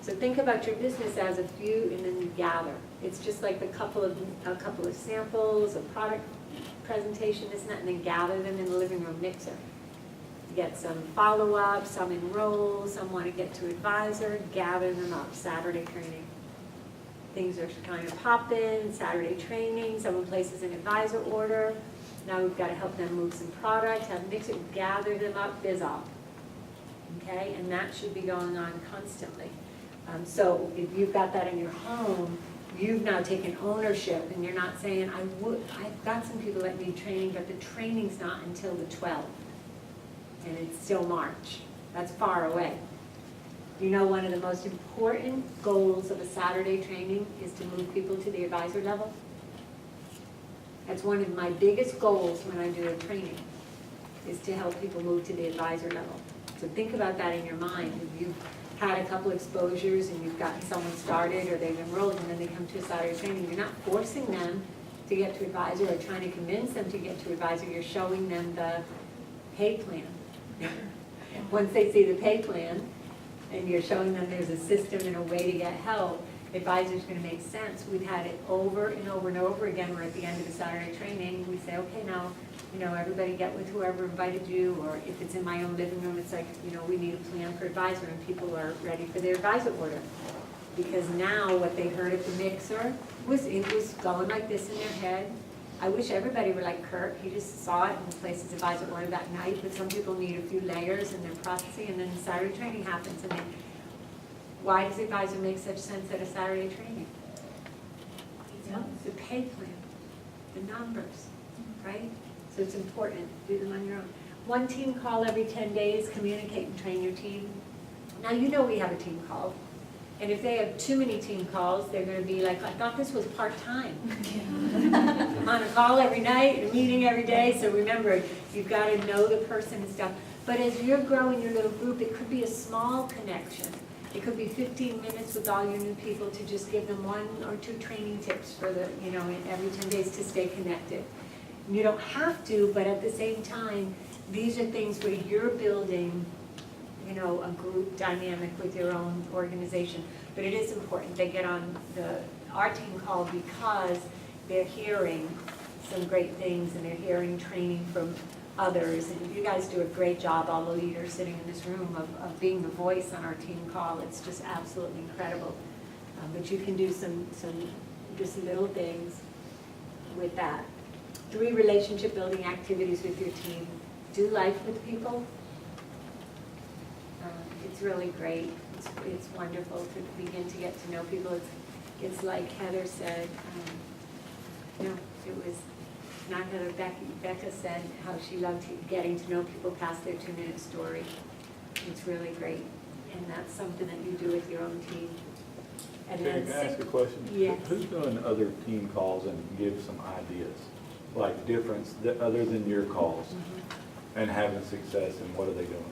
So think about your business as a few, and then you gather. It's just like a couple of samples, a product presentation, this and that, and then gather them in the living room mixer. You get some follow-up, some enroll, some want to get to advisor, gather them up, Saturday training. Things are kind of popping, Saturday training, someone places an advisor order. Now we've got to help them move some product, have mix it, gather them up, biz off. Okay, and that should be going on constantly. So if you've got that in your home, you've now taken ownership, and you're not saying, I've got some people that need training, but the training's not until the 12th, and it's still March. That's far away. You know, one of the most important goals of a Saturday training is to move people to the advisor level. That's one of my biggest goals when I do a training, is to help people move to the advisor level. So think about that in your mind. had a couple exposures and you've gotten someone started or they've enrolled and then they come to a Saturday training, you're not forcing them to get to advisor or trying to convince them to get to advisor, you're showing them the pay plan. Once they see the pay plan and you're showing them there's a system and a way to get help, advisor's gonna make sense. We've had it over and over and over again. We're at the end of the Saturday training. We say, okay, now, everybody get with whoever invited you, or if it's in my own living room, it's like, we need a plan for advisor, and people are ready for their advisor order. Because now what they heard at the mixer it was going like this in their head. I wish everybody were like Kurt. He just saw it and placed his advisor order that night, but some people need a few layers in their processing, and then the Saturday training happens, and why does advisor make such sense at a Saturday training? The pay plan, the numbers, right? So it's important, do them on your own. One team call every 10 days, communicate and train your team. Now we have a team call. And if they have too many team calls, they're gonna be like, I thought this was part-time. I'm on a call every night, a meeting every day, so remember, you've gotta know the person and stuff. But as you're growing your little group, it could be a small connection. It could be 15 minutes with all your new people to just give them 1 or 2 training tips for every 10 days to stay connected. You don't have to, but at the same time, these are things where you're building, a group dynamic with your own organization. But it is important they get on our team call because they're hearing some great things and they're hearing training from others. And you guys do a great job, all the leaders sitting in this room, of being the voice on our team call. It's just absolutely incredible. But you can do some just little things with that. 3 relationship building activities with your team. Do life with people. It's really great. It's wonderful to begin to get to know people. It's like Heather said, it was not Heather, Becca said how she loved getting to know people past their 2-minute story. It's really great. And that's something that you do with your own team. And Can I ask a question? Yes. Who's doing other team calls and give some ideas, like difference, other than your calls, and having success, and what are they doing?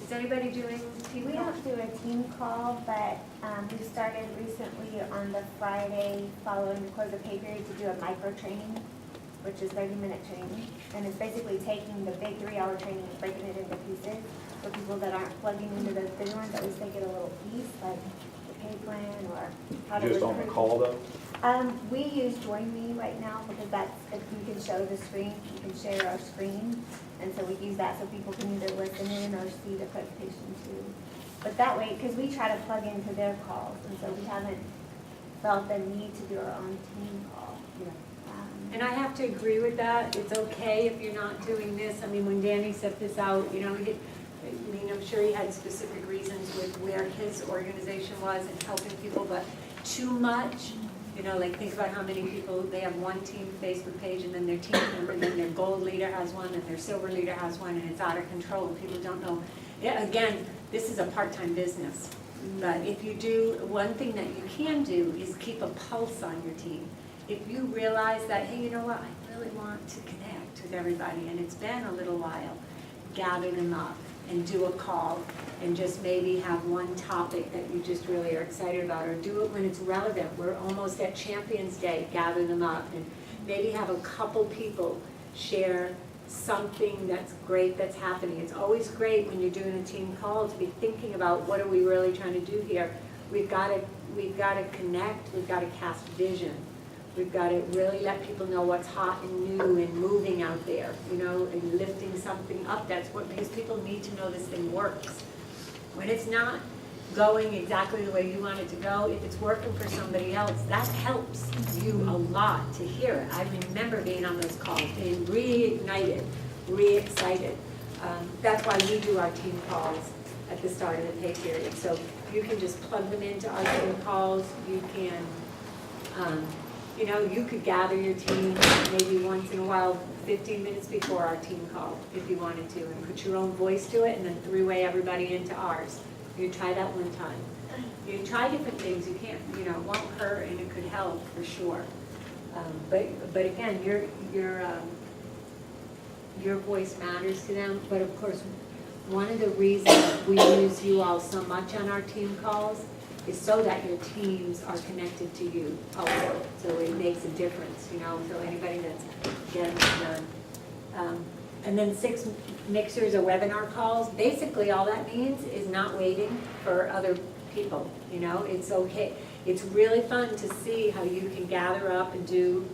Is anybody doing team We calls? don't do a team call, but we started recently on the Friday following the close of pay period to do a micro training, which is 30-minute training. And it's basically taking the big 3-hour training and breaking it into pieces for people that aren't plugging into those big ones, at least they get a little piece, like the pay plan or how to Just on the recruit. call though? We use Join Me right now because that's, if you can show the screen, you can share our screen. And so we use that so people can either listen in or see the presentation too. But that way, because we try to plug into their calls, and so we haven't felt the need to do our own team call. And I have to agree with that. It's okay if you're not doing this. I mean, when Danny set this out, I'm sure he had specific reasons with where his organization was and helping people, but too much, like think about how many people, they have one team Facebook page and then their team member, and then their gold leader has one and their silver leader has one, and it's out of control. People don't know. Yeah, again, this is a part-time business. But if you do, one thing that you can do is keep a pulse on your team. If you realize that, hey, you know what, I really want to connect with everybody, and it's been a little while, gather them up and do a call, and just maybe have one topic that you just really are excited about, or do it when it's relevant. We're almost at Champions Day, gather them up, and maybe have a couple people share something that's great that's happening. It's always great when you're doing a team call to be thinking about what are we really trying to do here. We've got to connect, we've got to cast vision. We've got to really let people know what's hot and new and moving out there, and lifting something up. Because people need to know this thing works. When it's not going exactly the way you want it to go, if it's working for somebody else, that helps you a lot to hear it. I remember being on those calls, being reignited, re-excited. That's why we do our team calls at the start of the pay period. So you can just plug them into our team calls. You can, you could gather your team maybe once in a while, 15 minutes before our team call, if you wanted to, and put your own voice to it, and then three-way everybody into ours. You try that one time. You try different things. You can't, it won't hurt, and it could help for sure. But again, your voice matters to them. But of course, one of the reasons we use you all so much on our team calls is so that your teams are connected to you also. So it makes a difference, you know, so anybody that's getting it done. And then 6 mixers or webinar calls, basically all that means is not waiting for other people, you know, it's okay. It's really fun to see how you can gather up and do,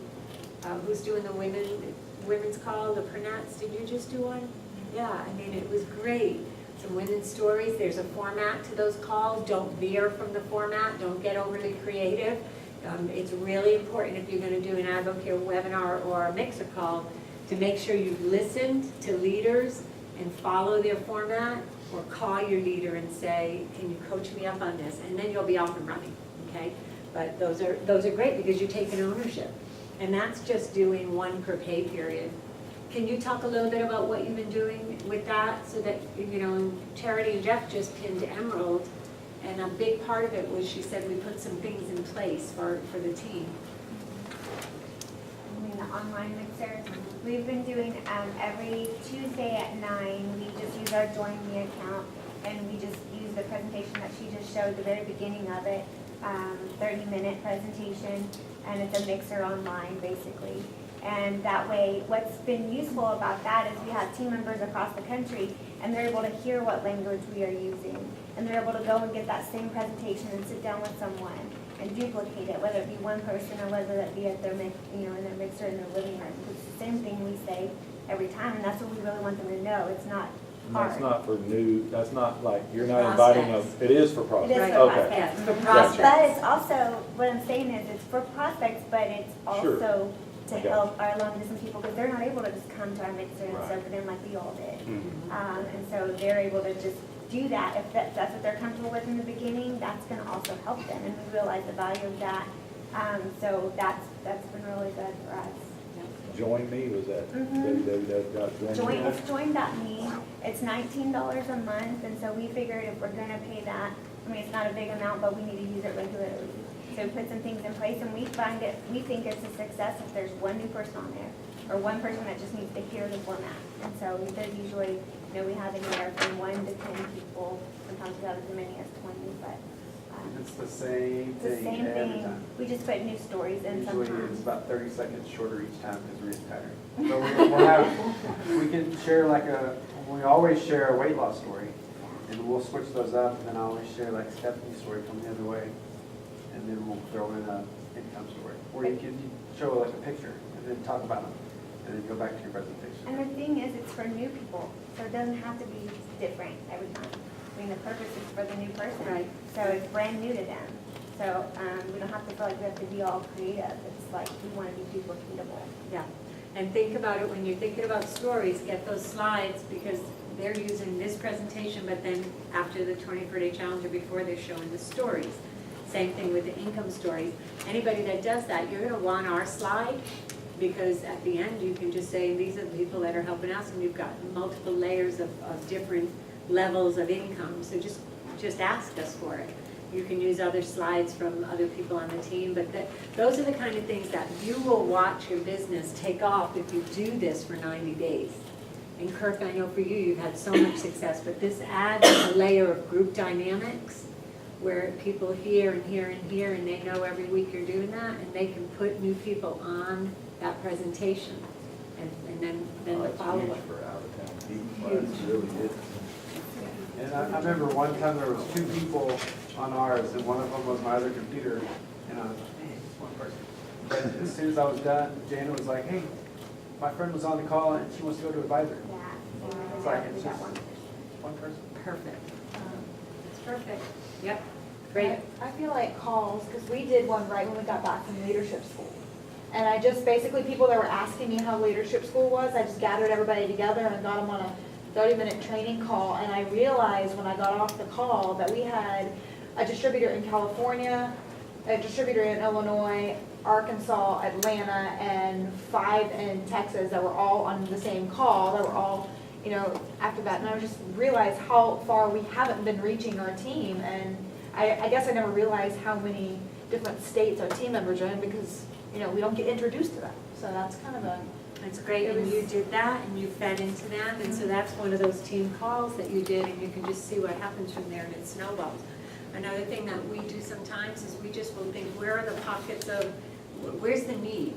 who's doing the women's call, the Pernettes, did you just do one? Yeah, I mean, it was great. Some women's stories, there's a format to those calls, don't veer from the format, don't get overly creative. It's really important if you're gonna do an advocate webinar or a mixer call to make sure you've listened to leaders and follow their format, or call your leader and say, can you coach me up on this? And then you'll be off and running, okay? But those are great because you're taking ownership. And that's just doing 1 per pay period. Can you talk a little bit about what you've been doing with that so that, you know, Charity and Jeff just pinned Emerald, and a big part of it was, she said, we put some things in place for the team. I mean, the online mixer, we've been doing every Tuesday at 9, we just use our Join Me account, and we just use the presentation that she just showed, the very beginning of it, 30-minute presentation, and it's a mixer online, basically. And that way, what's been useful about that is we have team members across the country, and they're able to hear what language we are using. And they're able to go and get that same presentation and sit down with someone and duplicate it, whether it be one person or whether it be at their, in their mixer in their living room. It's the same thing we say every time, and that's what we really want them to know. It's not And hard. that's not for new, that's not like, you're not inviting them, Prospects. it is for prospects. It is for Okay. Yeah, for Gotcha. prospects. But it's also, what I'm saying is, it's for prospects, but it's Sure. also to Gotcha. help our long distance people, because they're not able to just come to our mixer and Right. serve for them like we all did. Mhm. And so they're able to just do that. If that's what they're comfortable with in the beginning, that's gonna also help them, and we realize the value of that. So that's been really good for us. Join Me, was that Mhm. www.joinme? It's join.me, it's $19 a month, and so we figured if we're gonna pay that, I mean, it's not a big amount, but we need to use it regularly. So we put some things in place, and we think it's a success if there's one new person on there, or one person that just needs to hear the format. And so there's usually, we have anywhere from 1 to 10 people, sometimes we have as many as 20, but It's the same it's the thing same every thing. time. We just put new stories in Usually it's sometimes. about 30 seconds shorter each time because we're getting tired. But we'll have, we can share we always share a weight loss story, and we'll switch those up, and then I always share like Stephanie's story from the other way, and then we'll throw in a income story. Or you can show like a picture and then talk about them, and then go back to your presentation. And the thing is, it's for new people, so it doesn't have to be different every time. I mean, the purpose is for the new person. Right. So it's brand new to them. So we don't have to feel like we have to be all creative. It's like we want to be duplicatable. Yeah, and think about it, when you're thinking about stories, get those slides, because they're using this presentation, but then after the 24-day challenge or before, they're showing the stories. Same thing with the income stories. Anybody that does that, you're gonna want our slide, because at the end, you can just say, these are the people that are helping us, and we've got multiple layers of different levels of income, so just ask us for it. You can use other slides from other people on the team, but those are the kind of things that you will watch your business take off if you do this for 90 days. And Kirk, I know for you, you've had so much success, but this adds a layer of group dynamics where people hear and hear and hear, and they know every week you're doing that, and they can put new people on that presentation, and then the follow-up. It's huge for out-of-town people, it really is. And I remember one time there was 2 people on ours, and one of them was my other computer, and I was like, man, it's one person. But as soon as I was done, Jana was like, hey, my friend was on the call, and she wants to go to Advisor. Yeah. It's like, it's We got just one. one person. Perfect. It's perfect. Yep, great. I feel like calls, because we did one right when we got back from leadership school. And I just, basically, people that were asking me how leadership school was, I just gathered everybody together and got them on a 30-minute training call. And I realized when I got off the call that we had a distributor in California, a distributor in Illinois, Arkansas, Atlanta, and 5 in Texas that were all on the same call, that were all, after that. And I just realized how far we haven't been reaching our team. And I guess I never realized how many different states our team members are in, because, we don't get introduced to them. So that's kind of a That's great, and you did that, and you fed into them, and so that's one of those team calls that you did, and you can just see what happens from there, and it snowballs. Another thing that we do sometimes is we just will think, where are the pockets of, where's the need?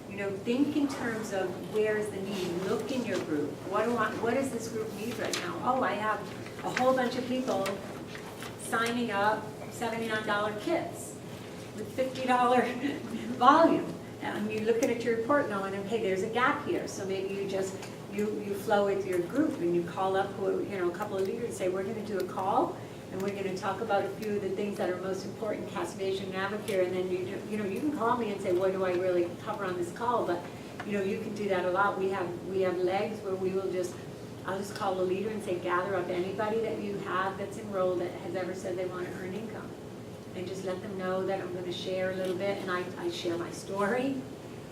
You know, think in terms of where is the need. Look in your group. What does this group need right now? Oh, I have a whole bunch of people signing up $79 kits with $50 volume. And you're looking at your report going, okay, there's a gap here. So maybe you just, you flow with your group and you call up, a couple of leaders and say, we're going to do a call and we're going to talk about a few of the things that are most important, Castivation and Navicare, and then you can call me and say, what do I really cover on this call? But you can do that a lot. We have legs where we will I'll just call the leader and say, gather up anybody that you have that's enrolled that has ever said they want to earn income. And just let them know that I'm going to share a little bit, and I share my story.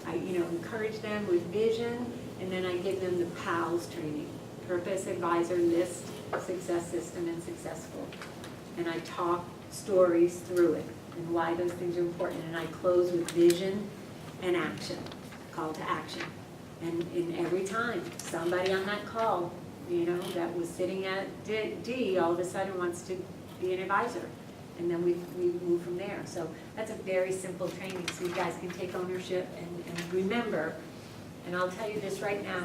I encourage them with vision, and then I give them the PALS training, Purpose, Advisor, List, Success System, and Successful. And I talk stories through it and why those things are important. And I close with vision and action, call to action. And in every time, somebody on that call, that was sitting at D, all of a sudden wants to be an advisor. And then we move from there. So that's a very simple training, so you guys can take ownership and remember, and I'll tell you this right now,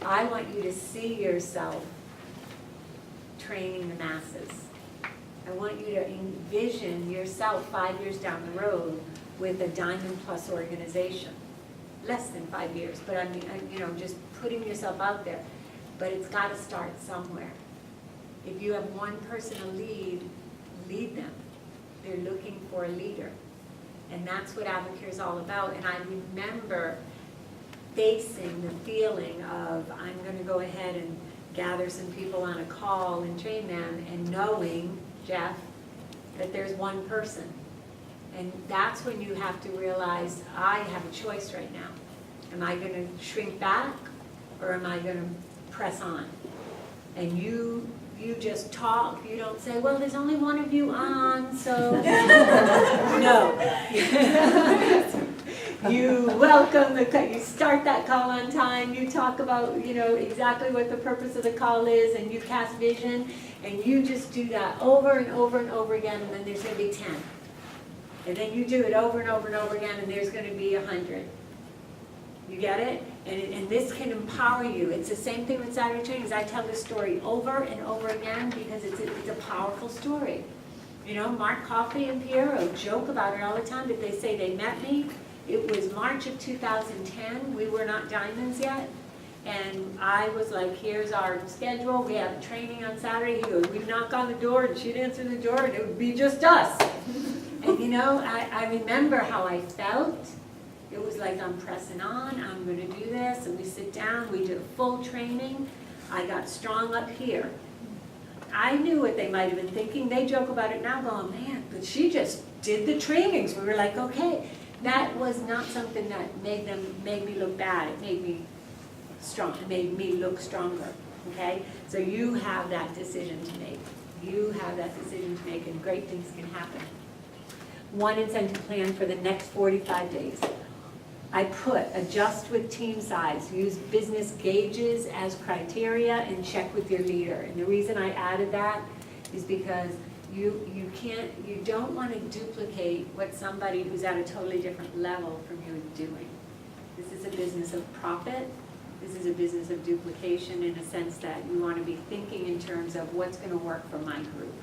I want you to see yourself training the masses. I want you to envision yourself 5 years down the road with a Diamond Plus organization. Less than 5 years, but I mean, just putting yourself out there. But it's got to start somewhere. If you have one person to lead them. They're looking for a leader. And that's what Advocare is all about. And I remember facing the feeling of, I'm going to go ahead and gather some people on a call and train them, and knowing, Jeff, that there's one person. And that's when you have to realize, I have a choice right now. Am I going to shrink back, or am I going to press on? And you just talk. You don't say, well, there's only one of you on, so no. You welcome you start that call on time. You talk about, exactly what the purpose of the call is, and you cast vision, and you just do that over and over and over again, and then there's going to be 10. And then you do it over and over and over again, and there's going to be 100. You get it? And this can empower you. It's the same thing with Saturday trainings. I tell this story over and over again because it's a powerful story. Mark Coffey and Piero joke about it all the time, but they say they met me. It was March of 2010. We were not diamonds yet. And I was like, here's our schedule. We have a training on Saturday. He goes, we'd knock on the door, and she'd answer the door, and it would be just us. And I remember how I felt. It was like, I'm pressing on, I'm going to do this, and we sit down, we did a full training. I got strong up here. I knew what they might have been thinking. They joke about it now going, man, but she just did the trainings. We were like, okay. That was not something that made me look bad. It made me strong. It made me look stronger, okay? So you have that decision to make. You have that decision to make, and great things can happen. One incentive plan for the next 45 days. I put adjust with team size, use business gauges as criteria, and check with your leader. And the reason I added that is because you don't want to duplicate what somebody who's at a totally different level from you is doing. This is a business of profit. This is a business of duplication in a sense that you want to be thinking in terms of what's going to work for my group.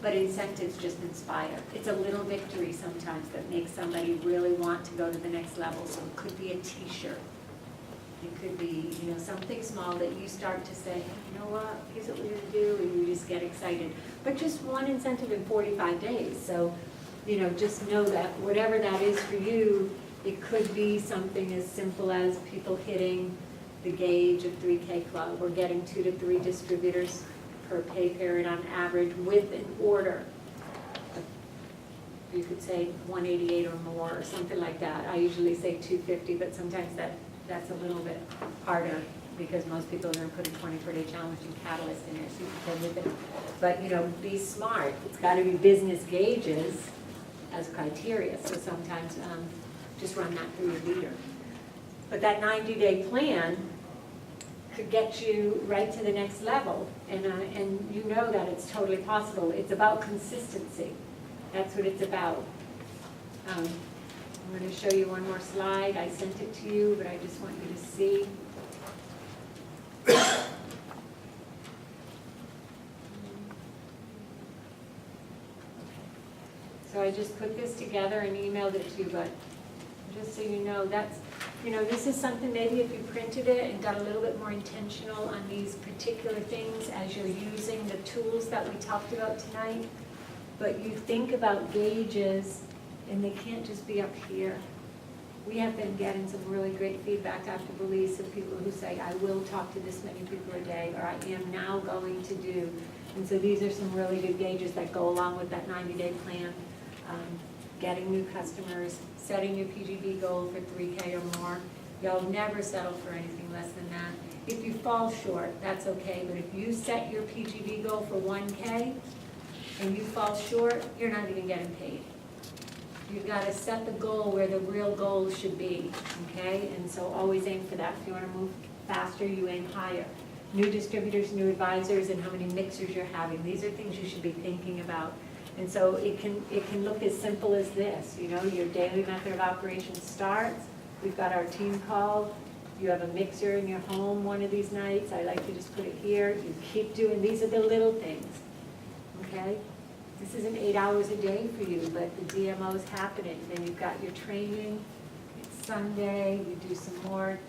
But incentives just inspire. It's a little victory sometimes that makes somebody really want to go to the next level. So it could be a t-shirt. It could be, something small that you start to say, hey, you know what, here's what we're going to do, and you just get excited. But just one incentive in 45 days. So, just know that whatever that is for you, it could be something as simple as people hitting the gauge of 3K Club, or getting 2 to 3 distributors per pay period on average with an order. You could say 188 or more, or something like that. I usually say 250, but sometimes that's a little bit harder because most people are going to put a 24-day challenge and catalyst in there, so you can play with it. But be smart. It's got to be business gauges as criteria. So sometimes just run that through your leader. But that 90-day plan could get you right to the next level. And you know that it's totally possible. It's about consistency. That's what it's about. I'm going to show you one more slide. I sent it to you, but I just want you to see. So I just put this together and emailed it to you, but just so you know, that's, this is something maybe if you printed it and got a little bit more intentional on these particular things as you're using the tools that we talked about tonight, but you think about gauges, and they can't just be up here. We have been getting some really great feedback after Belize of people who say, I will talk to this many people a day, or I am now going to do. And so these are some really good gauges that go along with that 90-day plan. Getting new customers, setting your PGB goal for 3K or more. You'll never settle for anything less than that. If you fall short, that's okay, but if you set your PGB goal for 1K and you fall short, you're not even getting paid. You've got to set the goal where the real goal should be, okay? And so always aim for that. If you want to move faster, you aim higher. New distributors, new advisors, and how many mixers you're having. These are things you should be thinking about. And so it can look as simple as this, your daily method of operation starts. We've got our team call. You have a mixer in your home one of these nights. I like to just put it here. You keep doing, these are the little things, okay? This isn't 8 hours a day for you, but the DMO is happening. Then you've got your training. It's Sunday. You do some more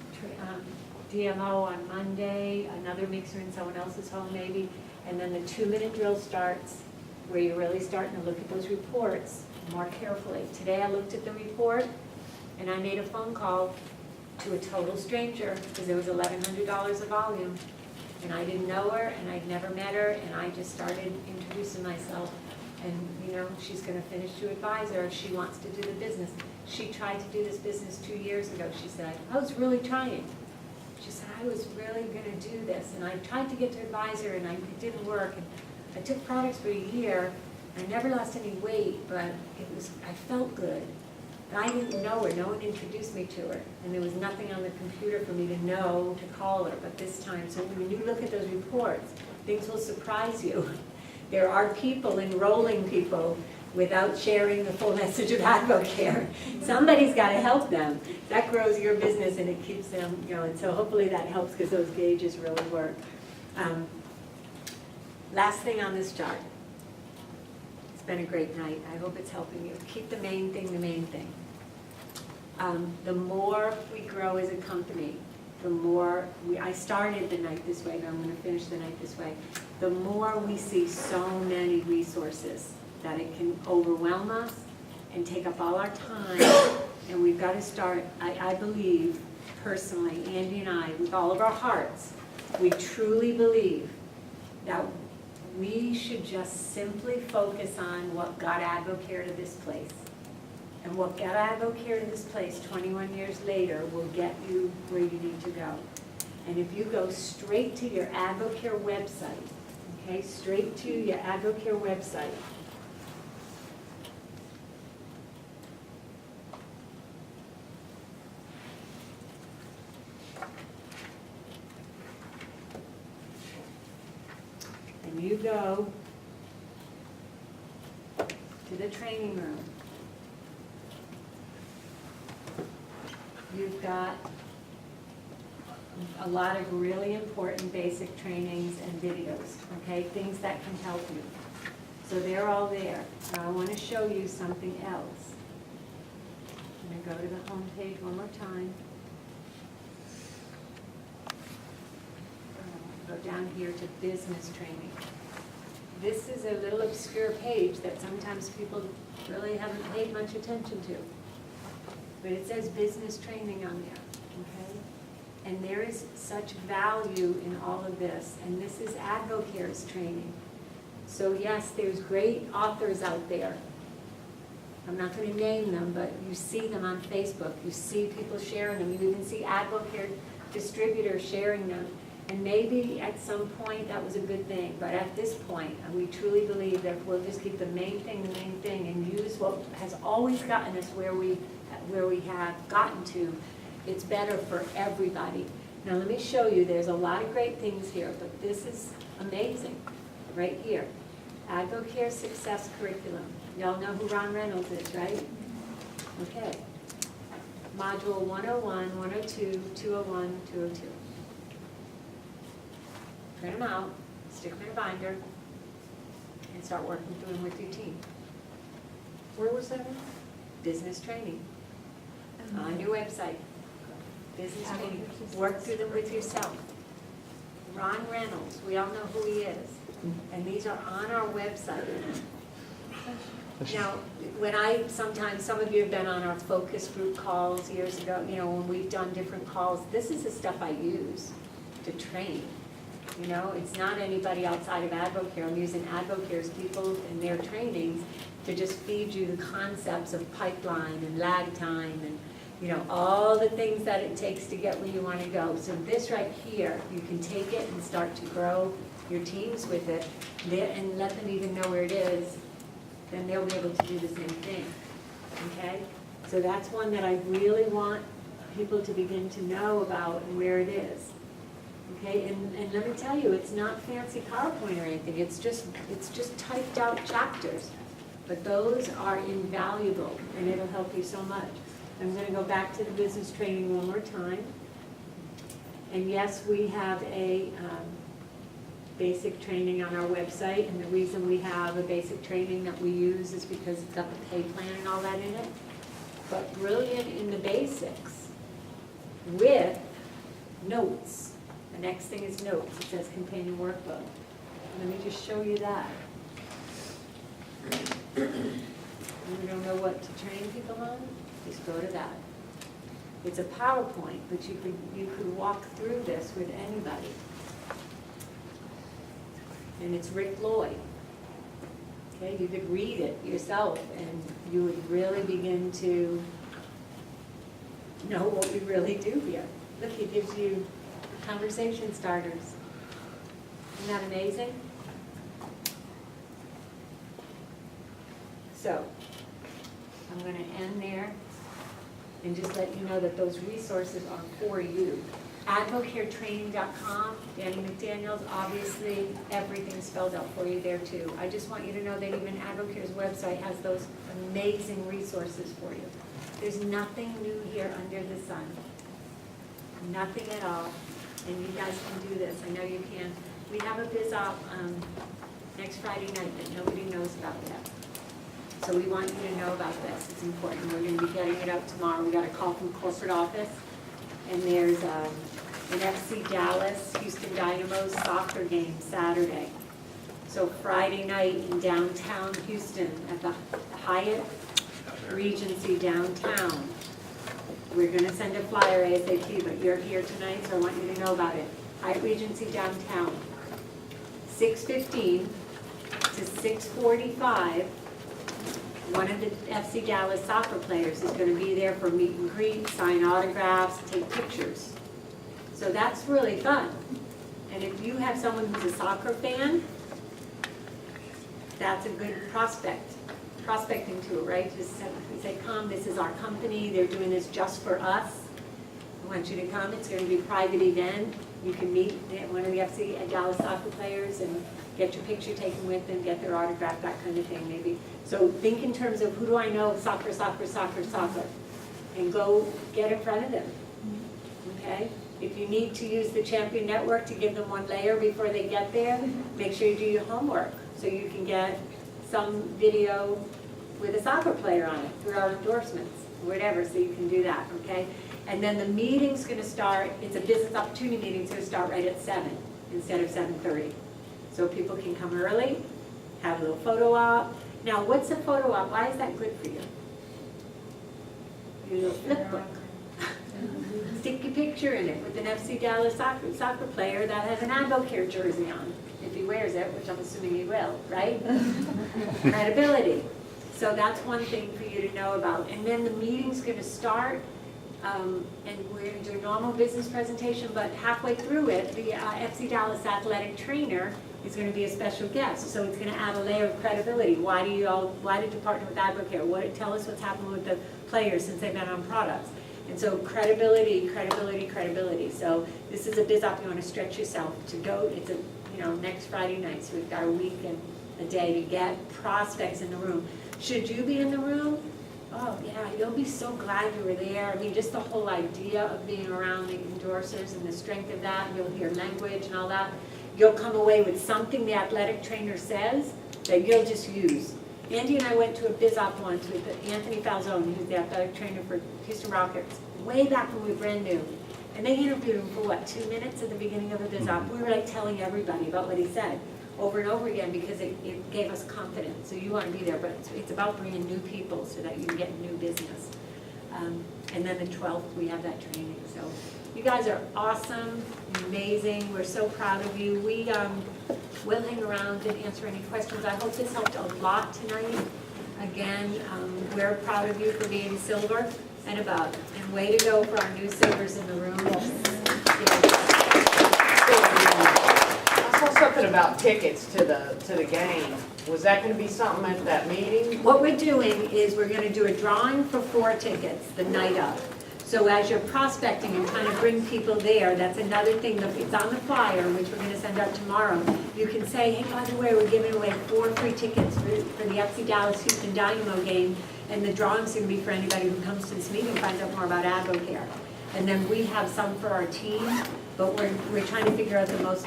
DMO on Monday, another mixer in someone else's home maybe, and then the 2-minute drill starts, where you're really starting to look at those reports more carefully. Today I looked at the report and I made a phone call to a total stranger because there was $1,100 of volume, and I didn't know her and I'd never met her, and I just started introducing myself. And she's going to finish to advisor. She wants to do the business. She tried to do this business 2 years ago. She said, I was really trying. She said, I was really going to do this, and I tried to get to advisor and it didn't work. And I took products for a year. I never lost any weight, but I felt good. And I didn't know her. No one introduced me to her. And there was nothing on the computer for me to know to call her. But this time, so when you look at those reports, things will surprise you. There are people enrolling people without sharing the full message of AdvoCare. Somebody's got to help them. That grows your business and it keeps them going. So hopefully that helps because those gauges really work. Last thing on this chart. It's been a great night. I hope it's helping you. Keep the main thing the main thing. The more we grow as a company, the more I started the night this way, but I'm going to finish the night this way. The more we see so many resources that it can overwhelm us and take up all our time, and we've got to start, I believe, personally, Andy and I, with all of our hearts, we truly believe that we should just simply focus on what got AdvoCare to this place. And what got AdvoCare to this place 21 years later will get you where you need to go. And if you go straight to your AdvoCare website, okay, straight to your AdvoCare website, and you go to the training room, you've got a lot of really important basic trainings and videos, okay, things that can help you. So they're all there. Now I want to show you something else. I'm going to go to the home page one more time. Go down here to business training. This is a little obscure page that sometimes people really haven't paid much attention to. But it says business training on there, okay? And there is such value in all of this, and this is AdvoCare's training. So yes, there's great authors out there. I'm not going to name them, but you see them on Facebook. You see people sharing them. You even see AdvoCare distributors sharing them. And maybe at some point that was a good thing, but at this point, we truly believe that we'll just keep the main thing, and use what has always gotten us where we have gotten to, It's better for everybody. Now, let me show you, there's a lot of great things here, but this is amazing, right here. AdvoCare Success Curriculum. Y'all know who Ron Reynolds is, right? Okay. Module 101, 102, 201, 202. Print them out, stick them in a binder, and start working through them with your team. Where was that? Business training. On your website. Business training. Work through them with yourself. Ron Reynolds, we all know who he is. And these are on our website. Now, sometimes some of you have been on our focus group calls years ago, when we've done different calls, this is the stuff I use to train. It's not anybody outside of AdvoCare. I'm using AdvoCare's people in their trainings to just feed you the concepts of pipeline and lag time and, all the things that it takes to get where you want to go. So this right here, you can take it and start to grow your teams with it and let them even know where it is. Then they'll be able to do the same thing, okay? So that's one that I really want people to begin to know about and where it is, okay? And let me tell you, it's not fancy PowerPoint or anything. It's just typed out chapters, but those are invaluable, and it'll help you so much. I'm going to go back to the business training one more time. And yes, we have a basic training on our website, and the reason we have a basic training that we use is because it's got the pay plan and all that in it. But brilliant in the basics with notes. The next thing is notes. It says companion workbook. Let me just show you that. You don't know what to train people on? Just go to that. It's a PowerPoint, but you could walk through this with anybody. And it's Rick Lloyd. Okay, you could read it yourself and you would really begin to know what we really do here. Look, he gives you conversation starters. Isn't that amazing? So, I'm going to end there and just let you know that those resources are for you. AdvoCareTraining.com, Danny McDaniels, obviously everything's spelled out for you there too. I just want you to know that even AdvoCare's website has those amazing resources for you. There's nothing new here under the sun. Nothing at all. And you guys can do this. I know you can. We have a biz op next Friday night that nobody knows about yet. So we want you to know about this. It's important. We're going to be getting it out tomorrow. We got a call from corporate office. And there's an FC Dallas, Houston Dynamos soccer game Saturday. So Friday night in downtown Houston at the Hyatt Regency downtown. We're going to send a flyer ASAP, but you're here tonight, so I want you to know about it. Hyatt Regency downtown, 6:15 to 6:45. One of the FC Dallas soccer players is going to be there for meet and greet, sign autographs, take pictures. So that's really fun. And if you have someone who's a soccer fan, that's a good prospecting tool, right? Just say, come, this is our company, they're doing this just for us. I want you to come, it's going to be a private event. You can meet one of the FC Dallas soccer players and get your picture taken with them, get their autograph, that kind of thing maybe. So think in terms of who do I know, soccer, and go get in front of them, okay? If you need to use the Champion Network to give them one layer before they get there, make sure you do your homework so you can get some video with a soccer player on it through our endorsements, whatever, so you can do that, okay? And then the meeting's going to start, it's a business opportunity meeting, it's going to start right at 7 instead of 7:30. So people can come early, have a little photo op. Now, what's a photo op? Why is that good for you? Your little flip book. Stick your picture in it with an FC Dallas soccer player that has an AdvoCare jersey on, if he wears it, which I'm assuming he will, right? Credibility. So that's one thing for you to know about. And then the meeting's going to start, and we're going to do a normal business presentation, but halfway through it, the FC Dallas athletic trainer is going to be a special guest. So it's going to add a layer of credibility. Why did you partner with AdvoCare? Tell us what's happened with the players since they've been on products. And so credibility, credibility, credibility. So this is a biz op, you want to stretch yourself to go, it's a, next Friday night, so we've got a week and a day to get prospects in the room. Should you be in the room? Oh, yeah, you'll be so glad you were there. I mean, just the whole idea of being around the endorsers and the strength of that, you'll hear language and all that. You'll come away with something the athletic trainer says that you'll just use. Andy and I went to a biz op once with Anthony Falzone, who's the athletic trainer for Houston Rockets, way back when we were brand new. And they interviewed him for 2 minutes at the beginning of a biz op. We were like telling everybody about what he said over and over again because it gave us confidence. So you want to be there, but it's about bringing new people so that you can get new business. And then the 12th, we have that training. So you guys are awesome, amazing. We're so proud of you. We'll hang around and answer any questions. I hope this helped a lot tonight. Again, we're proud of you for being silver and above. And way to go for our new silvers in the room. I saw something about tickets to the game. Was that gonna be something at that meeting? What we're doing is we're gonna do a drawing for 4 tickets the night of. So as you're prospecting and trying to bring people there, that's another thing, it's on the flyer, which we're gonna send out tomorrow. You can say, hey, by the way, we're giving away 4 free tickets for the FC Dallas Houston Dynamo game, and the drawing's gonna be for anybody who comes to this meeting and finds out more about AdvoCare. And then we have some for our team, but we're trying to figure out the most,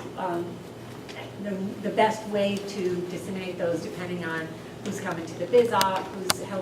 the best way to disseminate those depending on who's coming to the biz op, who's helping